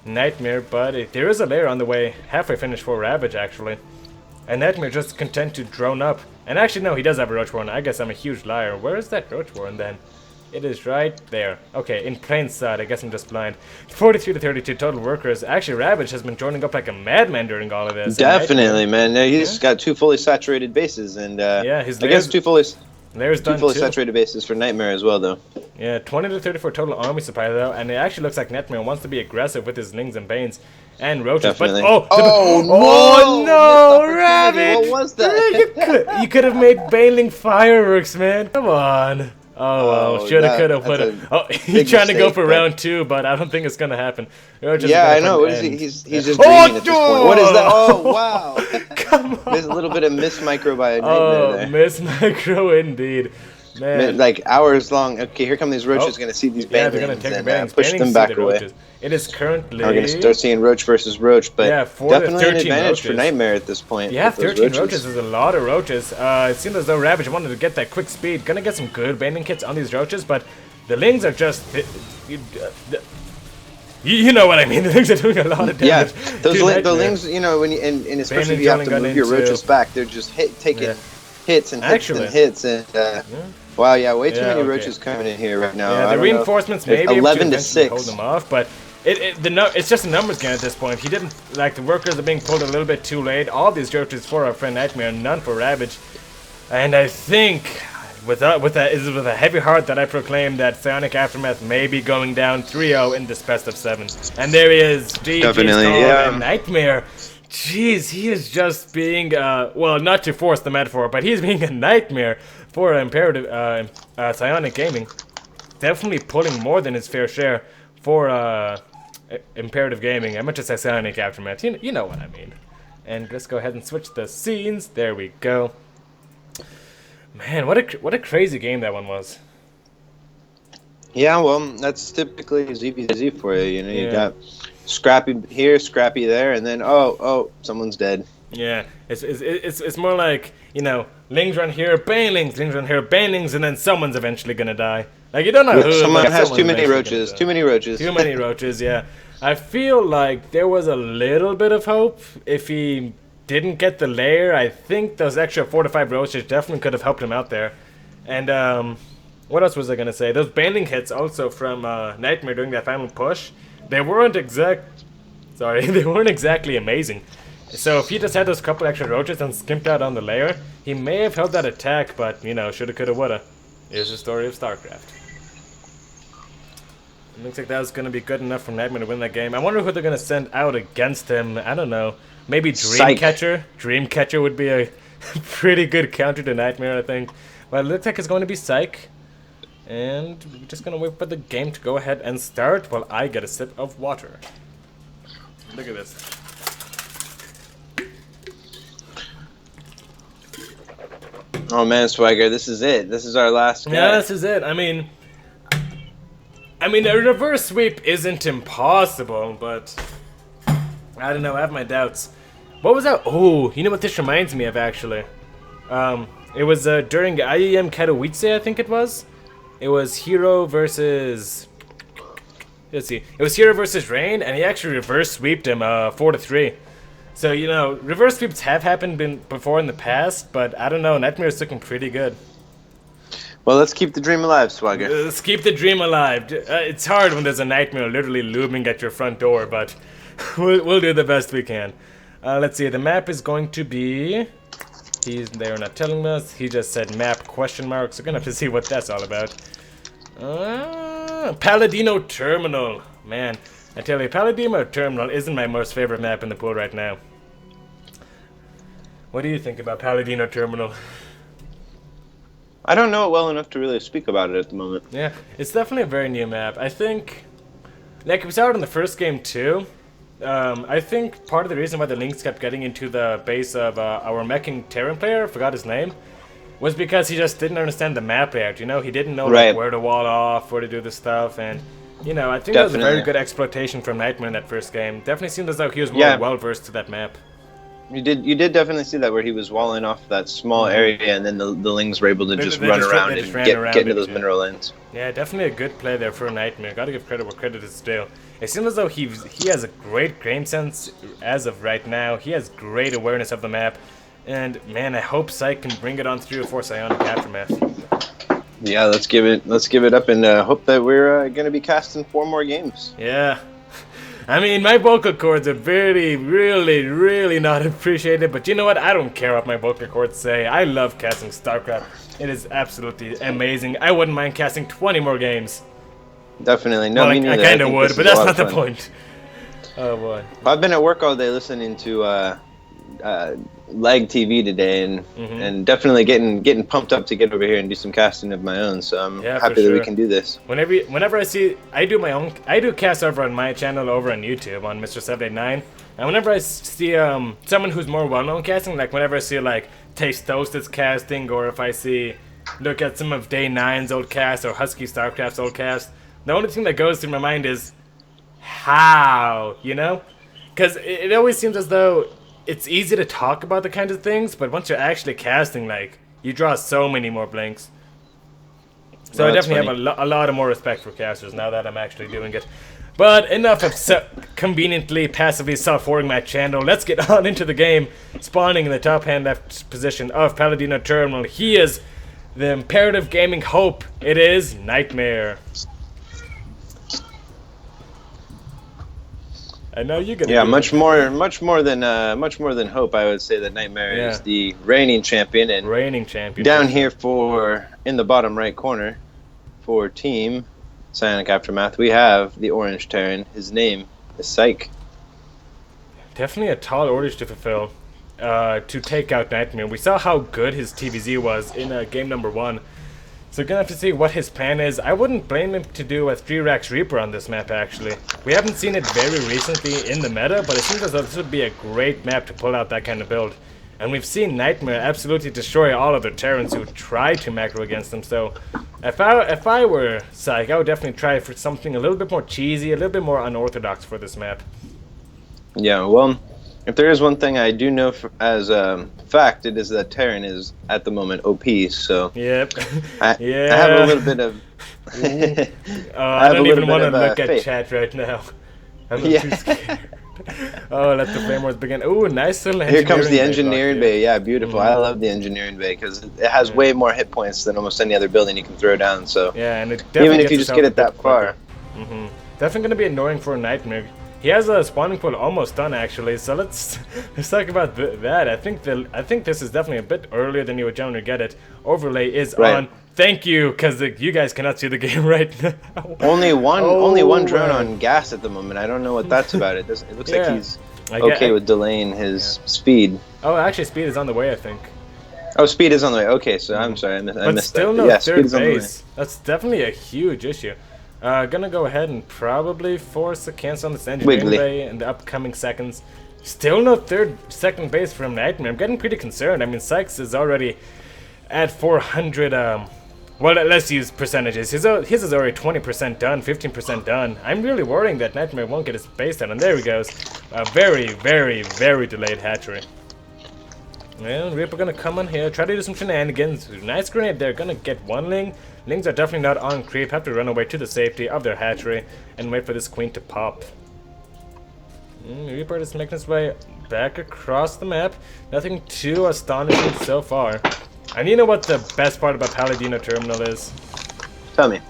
Nightmare, but there is a layer on the way, halfway finished for Ravage, actually. And Nightmare just content to drone up. And actually, no, he does have a Roach Warren. I guess I'm a huge liar. Where is that Roach Warren, then? It is right there. Okay, in plain sight. I guess I'm just blind. 43 to 32 total workers. Actually, Ravage has been joining up like a madman during all of this. Definitely, man. He's got 2 fully saturated bases, and yeah, his I guess 2 fully. There's Two done fully too. saturated bases for Nightmare as well, though. Yeah, 20 to 34 total army supply though, and it actually looks like Nightmare wants to be aggressive with his Lings and Banes and Roaches. Definitely. But Oh, no, missed Rabbit! opportunity. What was that? You could have made Baneling fireworks, man. Come on. Oh well, Oh, shoulda, that- coulda, that's woulda. a Oh, he's big trying to go mistake, for but- round 2, but I don't think it's gonna happen. Roaches Yeah, are I gonna know. come What is he? in. He's just Oh, dreaming at this point. What is that? Oh, wow. Come on. There's a little bit of miss micro by a Nightmare Oh, there. miss micro indeed. Man. Like hours long. Okay, here come these roaches. Oh. Going to see these Yeah, banelings they're gonna take the and Banelings. push Banelings them see back the away. Roaches. It is currently... We're going to start seeing roach versus roach, but Yeah, 4 to definitely an 13 advantage for roaches. Nightmare at this point. Yeah, with those 13 roaches is a lot of roaches. It seems as though Ravage wanted to get that quick speed. Gonna get some good baiting kits on these roaches, but the Lings are just... You know what I mean. The Lings are doing a lot of Yeah, damage. those to the Nightmare. Lings, you know, when you, and especially Banning if you have to gun move your into- roaches back, they're just taking Yeah. hits and hits Actually. and hits. And wow, yeah, way too Yeah, many okay. roaches coming in here right now. Yeah, I the don't know. reinforcements It's may be able 11 to to eventually 6. hold them off, but it's just a numbers game at this point. He didn't, like, the workers are being pulled a little bit too late. All these roaches for our friend Nightmare, none for Ravage. And I think, with a heavy heart that I proclaim that Psionic Aftermath may be going down 3-0 in this best of 7. And there he is, GG's Definitely, called, yeah. and Nightmare. Jeez, he is just being, well, not to force the metaphor, but he's being a nightmare for Imperative, Psionic Gaming. Definitely pulling more than his fair share for, Imperative Gaming. I meant to say Psionic Aftermath. You know what I mean. And let's go ahead and switch the scenes. There we go. Man, what a crazy game that one was. Yeah, well, that's typically ZVZ for you. You know, you Yeah. got Scrappy here, Scrappy there, and then oh, someone's dead. Yeah, it's more like, you know, Lings run here, Banelings, Lings run here, Banelings, and then someone's eventually gonna die. Like, you don't know who. Someone but has someone's too many eventually roaches. gonna Too die. many roaches. Too many roaches, yeah. I feel like there was a little bit of hope if he didn't get the lair. I think those extra 4 to 5 roaches definitely could have helped him out there. And what else was I gonna say? Those banding hits also from Nightmare during that final push, they weren't exactly amazing. So if he just had those couple extra roaches and skimped out on the lair, he may have held that attack, but you know, shoulda, coulda, woulda. Is the story of StarCraft. It looks like that was going to be good enough for Nightmare to win that game. I wonder who they're going to send out against him. I don't know. Maybe Dreamcatcher? Dreamcatcher would be a pretty good counter to Nightmare, I think. But it looks like it's going to be Psych. And we're just going to wait for the game to go ahead and start while I get a sip of water. Look at this. Oh man, Swagger, this is it. This is our last guy. Yeah, this is it. I mean, a reverse sweep isn't impossible, but I don't know. I have my doubts. What was that? Oh, you know what this reminds me of, actually? It was during IEM Katowice, I think it was. It was Hero versus... Let's see. It was Hero versus Rain, and he actually reverse sweeped him 4-3. So, you know, reverse sweeps have happened before in the past, but I don't know. Nightmare's looking pretty good. Well, let's keep the dream alive, Swagger. Let's keep the dream alive. It's hard when there's a nightmare literally looming at your front door, but we'll do the best we can. Let's see. The map is going to be... They're not telling us. He just said map question mark, so we're going to have to see what that's all about. Paladino Terminal. Man, I tell you, Paladino Terminal isn't my most favorite map in the pool right now. What do you think about Paladino Terminal? I don't know it well enough to really speak about it at the moment. Yeah, it's definitely a very new map. I think, like we saw it in the first game too. I think part of the reason why the Lynx kept getting into the base of our meching Terran player, forgot his name, was because he just didn't understand the map layout. You know, he didn't know like, where to wall off, where to do the stuff, and you know, I think that was a very good exploitation from Nightmare in that first game. Definitely seemed as though he was more well versed to that map. You did definitely see that where he was walling off that small area, and then the Lings were able to just run around and get into those mineral lanes. Yeah, definitely a good play there for a Nightmare. Gotta give credit where credit is due. It seems as though he has a great game sense as of right now. He has great awareness of the map, and man, I hope Psych can bring it on through for Psionic Aftermath. Yeah, let's give it up and hope that we're gonna be casting 4 more games. Yeah. I mean, my vocal cords are really not appreciated, but you know what? I don't care what my vocal cords say. I love casting StarCraft. It is absolutely amazing. I wouldn't mind casting 20 more games. Definitely. No, Well, me I neither. kind of think would, this but is a that's lot not of the fun. point. Oh boy. I've been at work all day listening to Lag TV today, and definitely getting pumped up to get over here and do some casting of my own. So I'm Yeah, for happy that we sure. can do this. Whenever I see, I do cast over on my channel over on YouTube on Mr.789, and whenever I see someone who's more well-known casting, like whenever I see like Taste Toasted's casting, or if I look at some of Day 9's old cast or Husky StarCraft's old cast, the only thing that goes through my mind is how, you know? Because it always seems as though it's easy to talk about the kinds of things, but once you're actually casting, like, you draw so many more blanks. So Well, I that's definitely have a lot of more respect for casters now that I'm actually doing it. But enough of conveniently passively self-warding my channel. Let's get on into the game. Spawning in the top hand left position of Paladino Terminal. He is the Imperative Gaming Hope. It is Nightmare. I know you're gonna. Yeah, do much it. more than hope. I would say that Nightmare Yeah. is the reigning champion, and Reigning champion. down here in the bottom right corner for Team Psionic Aftermath, we have the Orange Terran. His name is Psych. Definitely a tall order to fulfill to take out Nightmare. We saw how good his TVZ was in game number 1. So we're gonna have to see what his plan is. I wouldn't blame him to do a 3-Rax Reaper on this map, actually. We haven't seen it very recently in the meta, but it seems as though this would be a great map to pull out that kind of build. And we've seen Nightmare absolutely destroy all other Terrans who try to macro against him, so if I were Psych, I would definitely try for something a little bit more cheesy, a little bit more unorthodox for this map. Yeah, well, if there is one thing I do know as fact, it is that Terran is at the moment OP. So Yep. I Yeah. have a little bit of. I don't even want to look at faith. chat right now. I'm Yeah. too scared. Oh, let the flame wars begin. Ooh, nice little Here comes the engineering engineering block bay. Yeah, beautiful. I love the engineering bay because it has way more hit points than almost any other building you can throw down. So Yeah, and it definitely even if gets you us just out get a it that bit far. quicker. Definitely gonna be annoying for a Nightmare. He has a spawning pool almost done actually, so let's talk about that. I think this is definitely a bit earlier than you would generally get it. Overlay is Right. on. Thank you, because you guys cannot see the game right now. Only one drone wow. on gas at the moment. I don't know what that's about. It looks Yeah. like he's I okay get- with delaying his speed. Oh, actually, speed is on the way, I think. Oh, speed is on the way. Okay, so I'm sorry, I But missed still that. no Yeah, speed third is on the way. base. That's definitely a huge issue. Gonna go ahead and probably force a cancel on this engineering Wiggly. bay in the upcoming seconds. Still no second base from Nightmare. I'm getting pretty concerned. I mean, Sykes is already at 400. Well, let's use percentages. His is already 20% done, 15% done. I'm really worrying that Nightmare won't get his base done. And there he goes. A very, very, very delayed hatchery. Well, Reaper gonna come on here, try to do some shenanigans. Nice grenade there, gonna get one Ling. Lings are definitely not on creep, have to run away to the safety of their hatchery and wait for this queen to pop. Reaper is making his way back across the map. Nothing too astonishing so far. And you know what the best part about Paladino Terminal is? Tell me.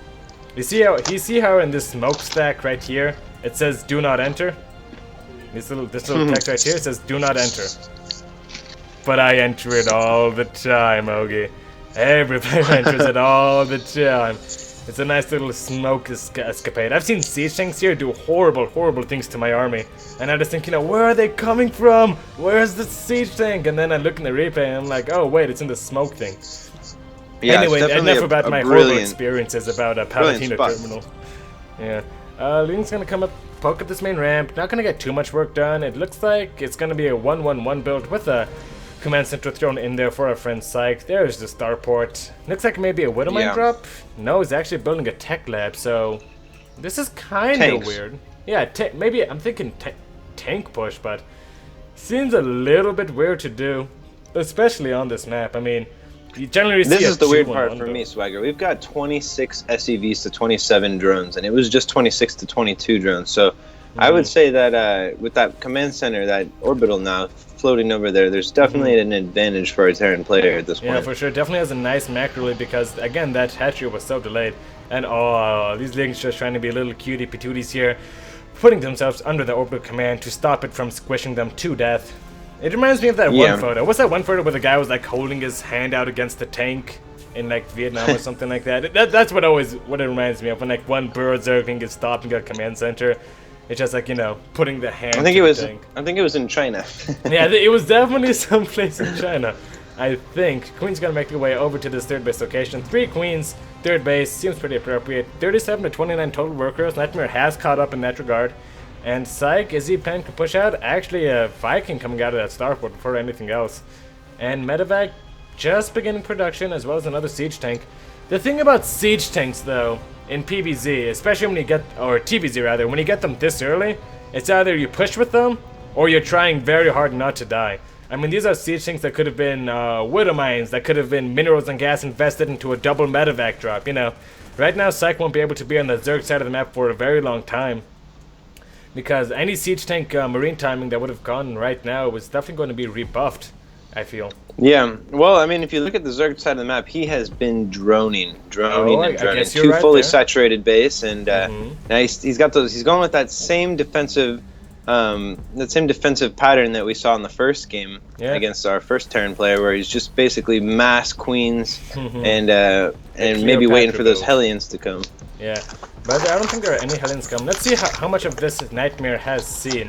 You see how in this smokestack right here it says "Do not enter." This little text right here says "Do not enter." But I enter it all the time, Ogie. Every player enters it all the time. It's a nice little smoke escapade. I've seen siege tanks here do horrible, horrible things to my army. And I just think, where are they coming from? Where's the siege tank? And then I look in the replay and I'm like, oh wait, it's in the smoke thing. Yeah, Anyway, it's definitely enough about a my horrible brilliant- experiences about a brilliant Palatino spot. terminal. Yeah. Ling's gonna come up, poke up this main ramp. Not gonna get too much work done. It looks like it's gonna be a 1-1-1 build with a command center thrown in there for our friend Psych. There's the starport. Looks like maybe a Widowmine Yeah. drop. No, he's actually building a tech lab, so this is kind of Tanks. weird. Yeah, maybe I'm thinking tank push, but seems a little bit weird to do, especially on this map. I mean, you generally see This a is the weird 2-1-1 part for build. me, Swagger. We've got 26 SEVs to 27 drones, and it was just 26 to 22 drones. So I would say that with that command center, that orbital now floating over there, there's definitely an advantage for a Terran player at this point. Yeah, for sure. Definitely has a nice macro lead because, again, that hatchery was so delayed. And, oh, these Lings just trying to be little cutie patooties here. putting themselves under the orbital command to stop it from squishing them to death. It reminds me of that one photo. What's that one photo where the guy was like holding his hand out against the tank in like Vietnam or something like that? That's what it reminds me of, when like one bird zergling gets stopped in a command center. It's just like, you know, putting the hand. I think tank. it was in China. Yeah, it was definitely someplace in China. I think Queen's gonna make her way over to this third base location. 3 queens, third base seems pretty appropriate. 37 to 29 total workers. Nightmare has caught up in that regard. And Psych, is he planning to push out? Actually, a Viking coming out of that starport before anything else. And Medevac just beginning production, as well as another siege tank. The thing about siege tanks, though, in PvZ, especially when you get, or TvZ rather, when you get them this early, it's either you push with them, or you're trying very hard not to die. I mean, these are siege tanks that could have been widow mines, that could have been minerals and gas invested into a double medevac drop, you know. Right now, Psych won't be able to be on the Zerg side of the map for a very long time, because any siege tank marine timing that would have gone right now was definitely going to be rebuffed, I feel. Yeah, well, I mean, if you look at the Zerg side of the map, he has been droning. I guess you're 2 right fully there. saturated base, and now he's got those. He's going with that same defensive pattern that we saw in the first game against our first Terran player, where he's just basically mass queens and maybe waiting for those Hellions to come. Yeah, but I don't think there are any Hellions coming. Let's see how much of this Nightmare has seen.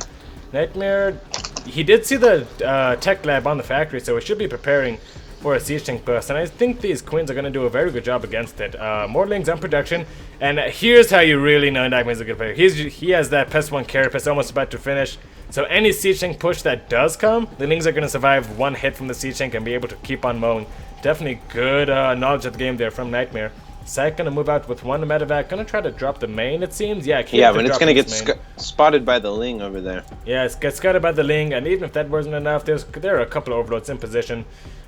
Nightmare, he did see the tech lab on the factory, so he should be preparing for a siege tank burst, and I think these queens are going to do a very good job against it. Mortlings on production, and here's how you really know Nightmare's a good player. He has that +1 carapace almost about to finish, so any siege tank push that does come, the Lings are going to survive one hit from the siege tank and be able to keep on mowing. Definitely good knowledge of the game there from Nightmare. Psych gonna move out with 1 medevac, gonna try to drop the main, it seems. Yeah, when it's gonna get spotted by the Ling over there. Yeah, it's get scouted by the Ling, and even if that wasn't enough, there are a couple of overloads in position.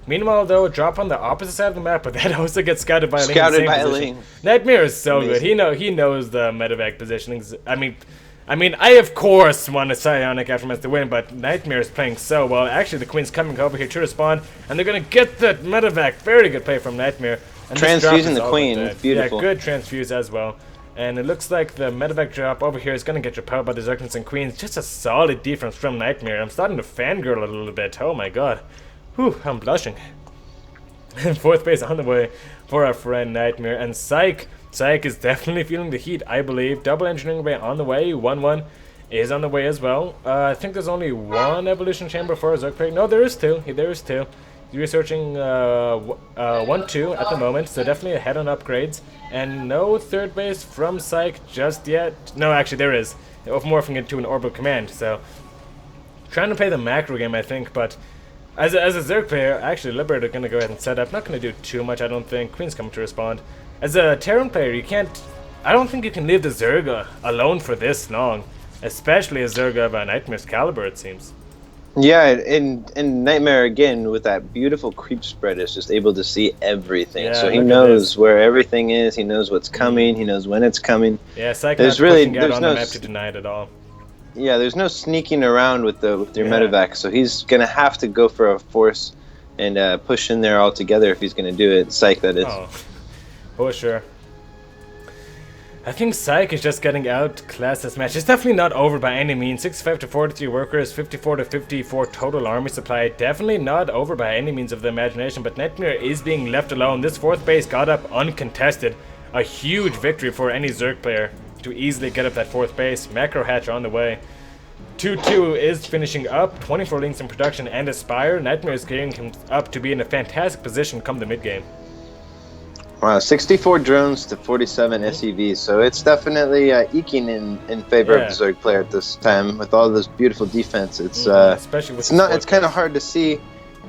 Meanwhile, though, drop on the opposite side of the map, but that also gets scouted by a Ling. Scouted by a Ling. Nightmare is so good. He knows the medevac positionings. I mean, I of course want a Psionic aftermath to win, but Nightmare is playing so well. Actually, the Queen's coming over here to respond, and they're gonna get that medevac. Very good play from Nightmare. And transfusing the Queen, beautiful. Yeah, good transfuse as well. And it looks like the medevac drop over here is going to get repelled by the Zerglings and Queens. Just a solid defense from Nightmare. I'm starting to fangirl a little bit. Oh my god. Whew, I'm blushing. And 4th base on the way for our friend Nightmare. And Psych. Psych is definitely feeling the heat, I believe. Double engineering bay on the way. 1-1 is on the way as well. I think there's only 1 evolution chamber for a Zerg player. No, there is 2. There is 2. Researching 1-2 at the moment, so definitely ahead on upgrades. And no 3rd base from Psych just yet. No, actually there is. Morphing into an orbital command, so trying to play the macro game, I think, but as a Zerg player, actually Liberator gonna go ahead and set up. Not gonna do too much, I don't think. Queen's coming to respond. As a Terran player, I don't think you can leave the Zerg alone for this long, especially a Zerg of Nightmare's caliber, it seems. Yeah, and Nightmare, again, with that beautiful creep spread, is just able to see everything. Yeah, so he knows where everything is, he knows what's coming, he knows when it's coming. Yeah, Psych not pushing out on the map to deny it at all. Yeah, there's no sneaking around with your medevac, so he's going to have to go for a force and push in there all together if he's going to do it. Psych, that is. Oh, for sure. I think Psych is just getting outclassed this match. It's definitely not over by any means. 65 to 43 workers, 54 to 54 total army supply. Definitely not over by any means of the imagination, but Nightmare is being left alone. This 4th base got up uncontested. A huge victory for any Zerg player to easily get up that 4th base. Macro hatch on the way. 2-2 is finishing up. 24 links in production and Aspire. Nightmare is getting him up to be in a fantastic position come the mid-game. Wow, 64 drones to 47 SEVs, so it's definitely eking in favor of the Zerg player at this time with all this beautiful defense. It's especially with it's kind of hard to see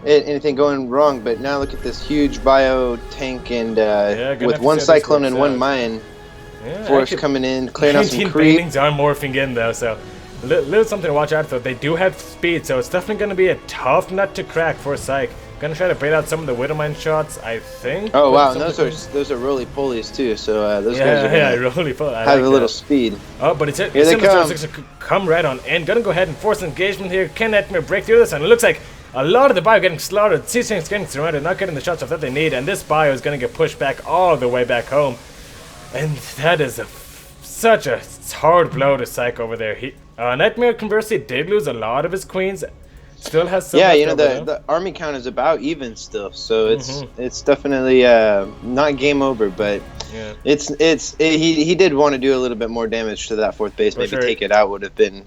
anything going wrong, but now look at this huge bio tank and with 1 cyclone and 1 mine, force coming in, clearing out some creep. Paintings are morphing in though, so little something to watch out for. They do have speed, so it's definitely going to be a tough nut to crack for Psych. Gonna try to bait out some of the Widowmine shots, I think. Oh wow, and those are roly-polies too, so those guys are gonna have a little speed. Oh, but it's here they come. Come right on in. Gonna go ahead and force engagement here. Can Nightmare break through this? And it looks like a lot of the bio getting slaughtered. C-Tanks getting surrounded, not getting the shots off that they need, and this bio is gonna get pushed back all the way back home. And that is a such a hard blow to Psych over there. Nightmare conversely did lose a lot of his queens. Still has some. Yeah, left over, the army count is about even still, so Mm-hmm. it's definitely not game over, but Yeah. he did want to do a little bit more damage to that fourth base. For Maybe sure. take it out would have been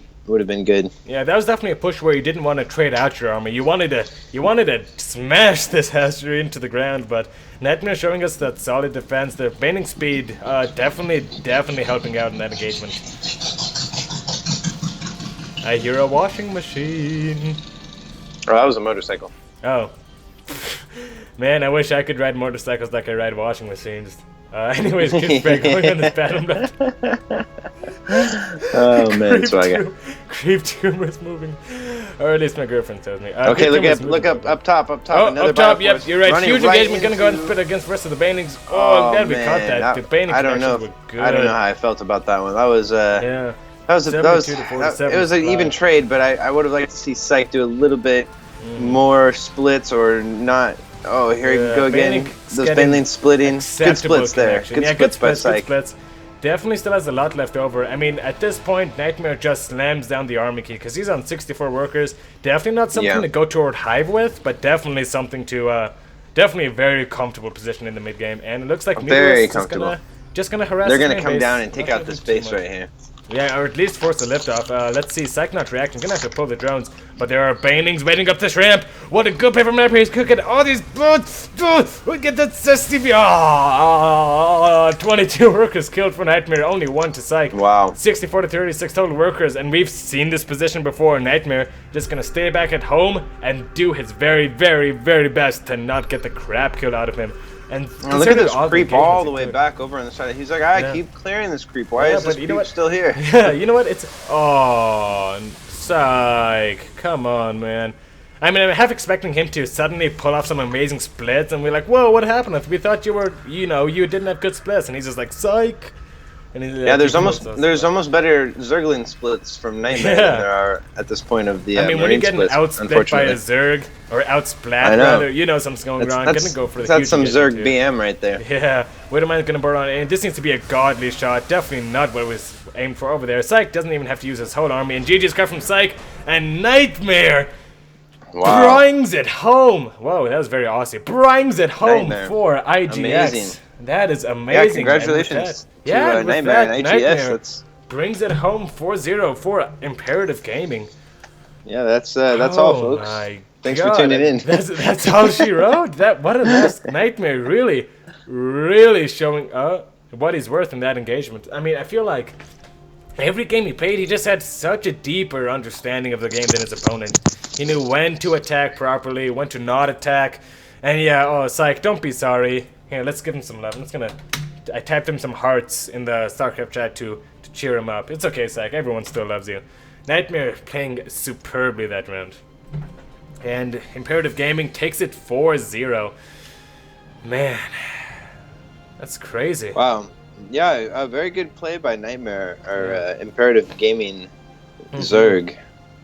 good. Yeah, that was definitely a push where you didn't want to trade out your army. You wanted to smash this Hastry into the ground, but Nightmare showing us that solid defense. The baiting speed definitely helping out in that engagement. I hear a washing machine. Oh, that was a motorcycle. Oh. Man, I wish I could ride motorcycles like I ride washing machines. Anyways, Kidsbreak going on this battle map. Oh man, Swagger. Creep tumors moving. Or at least my girlfriend tells me. Okay, look up top. Oh, Another up top, Bioforce yep, you're right. running Huge right engagement, gonna go ahead and into- split against the rest of the Banings. Oh, glad we caught that. The Baning I don't know. connections were good. I don't know how I felt about that one. That was Yeah. that was 72 to 47 it was an even split. trade, but I would have liked to see Psych do a little bit more splits or not. Oh, here Yeah, you go again. Baning Those getting Banelings splitting. Good Acceptable splits there. connection. Good Yeah, splits by good Psych. splits. Definitely still has a lot left over. I mean, at this point, Nightmare just slams down the army key because he's on 64 workers. Definitely not something Yeah. to go toward Hive with, but definitely something to, definitely a very comfortable position in the mid game. And it looks like Very Meteor's comfortable. just gonna harass. They're his gonna main come base. down and take Not out gonna this do too base much. right here. Yeah, or at least force the lift off. Let's see, Psych not reacting. Gonna have to pull the drones, but there are Banings waiting up this ramp. What a good paper map. He's cooking all these boots. We get that STV. 22 workers killed for Nightmare, only 1 to Psych. Wow. 64 to 36 total workers, and we've seen this position before. Nightmare just gonna stay back at home and do his very, very, very best to not get the crap killed out of him. And Oh, look at this all creep engagements all he the way took. back over on the side. He's like, I Yeah. keep clearing this creep. Why Yeah, is this but you know creep what? still here? Yeah, you know what? It's Psych. Come on, man. I mean, I'm half expecting him to suddenly pull off some amazing splits, and we're like, "Whoa, what happened? We thought you were, you didn't have good splits." And he's just like, "Psych." And he's Yeah, there's almost almost better Zergling splits from Nightmare Yeah. than there are at this point of the I mean, when Marine you're getting splits, outsplit by unfortunately. a Zerg or outsplat I know. rather, you know something's going wrong. Gonna go for the that's huge some engagement Zerg here. BM right there. Yeah, Widowman's gonna burn on it, and this needs to be a godly shot. Definitely not what was aimed for over there. Psych doesn't even have to use his whole army, and GG's cut from Psych, and Nightmare Wow. brings it home. Whoa, that was very awesome. Brings it home Nightmare. for IGX. Amazing. That is Yeah, amazing. congratulations And with that, to with Nightmare that, and IGS. Nightmare That's brings it home 4-0 for Imperative Gaming. that's all, folks. My Thanks for God. tuning in. That's all she wrote. What a last Nightmare. Really showing what he's worth in that engagement. I mean, I feel like every game he played, he just had such a deeper understanding of the game than his opponent. He knew when to attack properly, when to not attack. And yeah, oh, Psych, don't be sorry. Here, let's give him some love. I typed him some hearts in the StarCraft chat to cheer him up. It's okay, Psych. Everyone still loves you. Nightmare playing superbly that round. And Imperative Gaming takes it 4-0. Man, that's crazy. Wow. Yeah, a very good play by Nightmare, or Imperative Gaming Zerg.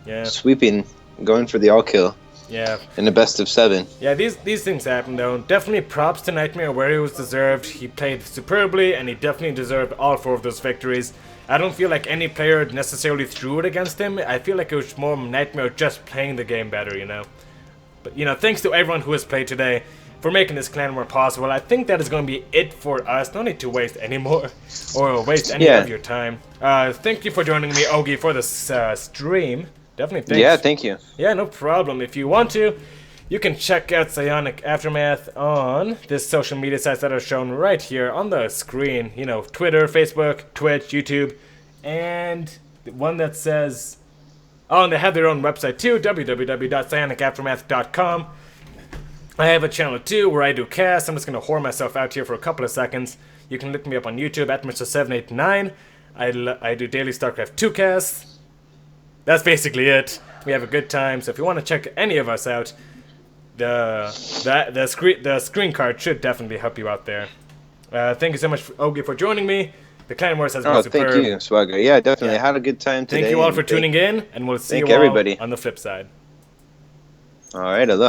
Yeah, Sweeping, going for the all kill yeah. in the best of 7. Yeah, these things happen though. Definitely props to Nightmare where he was deserved. He played superbly and he definitely deserved all 4 of those victories. I don't feel like any player necessarily threw it against him. I feel like it was more Nightmare just playing the game better, you know. But, thanks to everyone who has played today for making this clan more possible. I think that is going to be it for us. No need to waste any more or waste any of your time. Thank you for joining me, Ogie, for this stream. Definitely thanks. Yeah, thank you. Yeah, no problem. If you want to, you can check out Psionic Aftermath on this social media sites that are shown right here on the screen. Twitter, Facebook, Twitch, YouTube, and the one that says... Oh, and they have their own website too, www.psionicaftermath.com. I have a channel too where I do casts. I'm just going to whore myself out here for a couple of seconds. You can look me up on YouTube at Mr789. I do daily StarCraft 2 casts. That's basically it. We have a good time, so if you want to check any of us out, the screen card should definitely help you out there. Thank you so much, Ogie, for joining me. The Clan Wars has been superb. Thank you, Swagger. Yeah, definitely. Yeah. Had a good time today. Thank you all and for tuning in, and we'll see thank you all everybody. on the flip side. All right, I love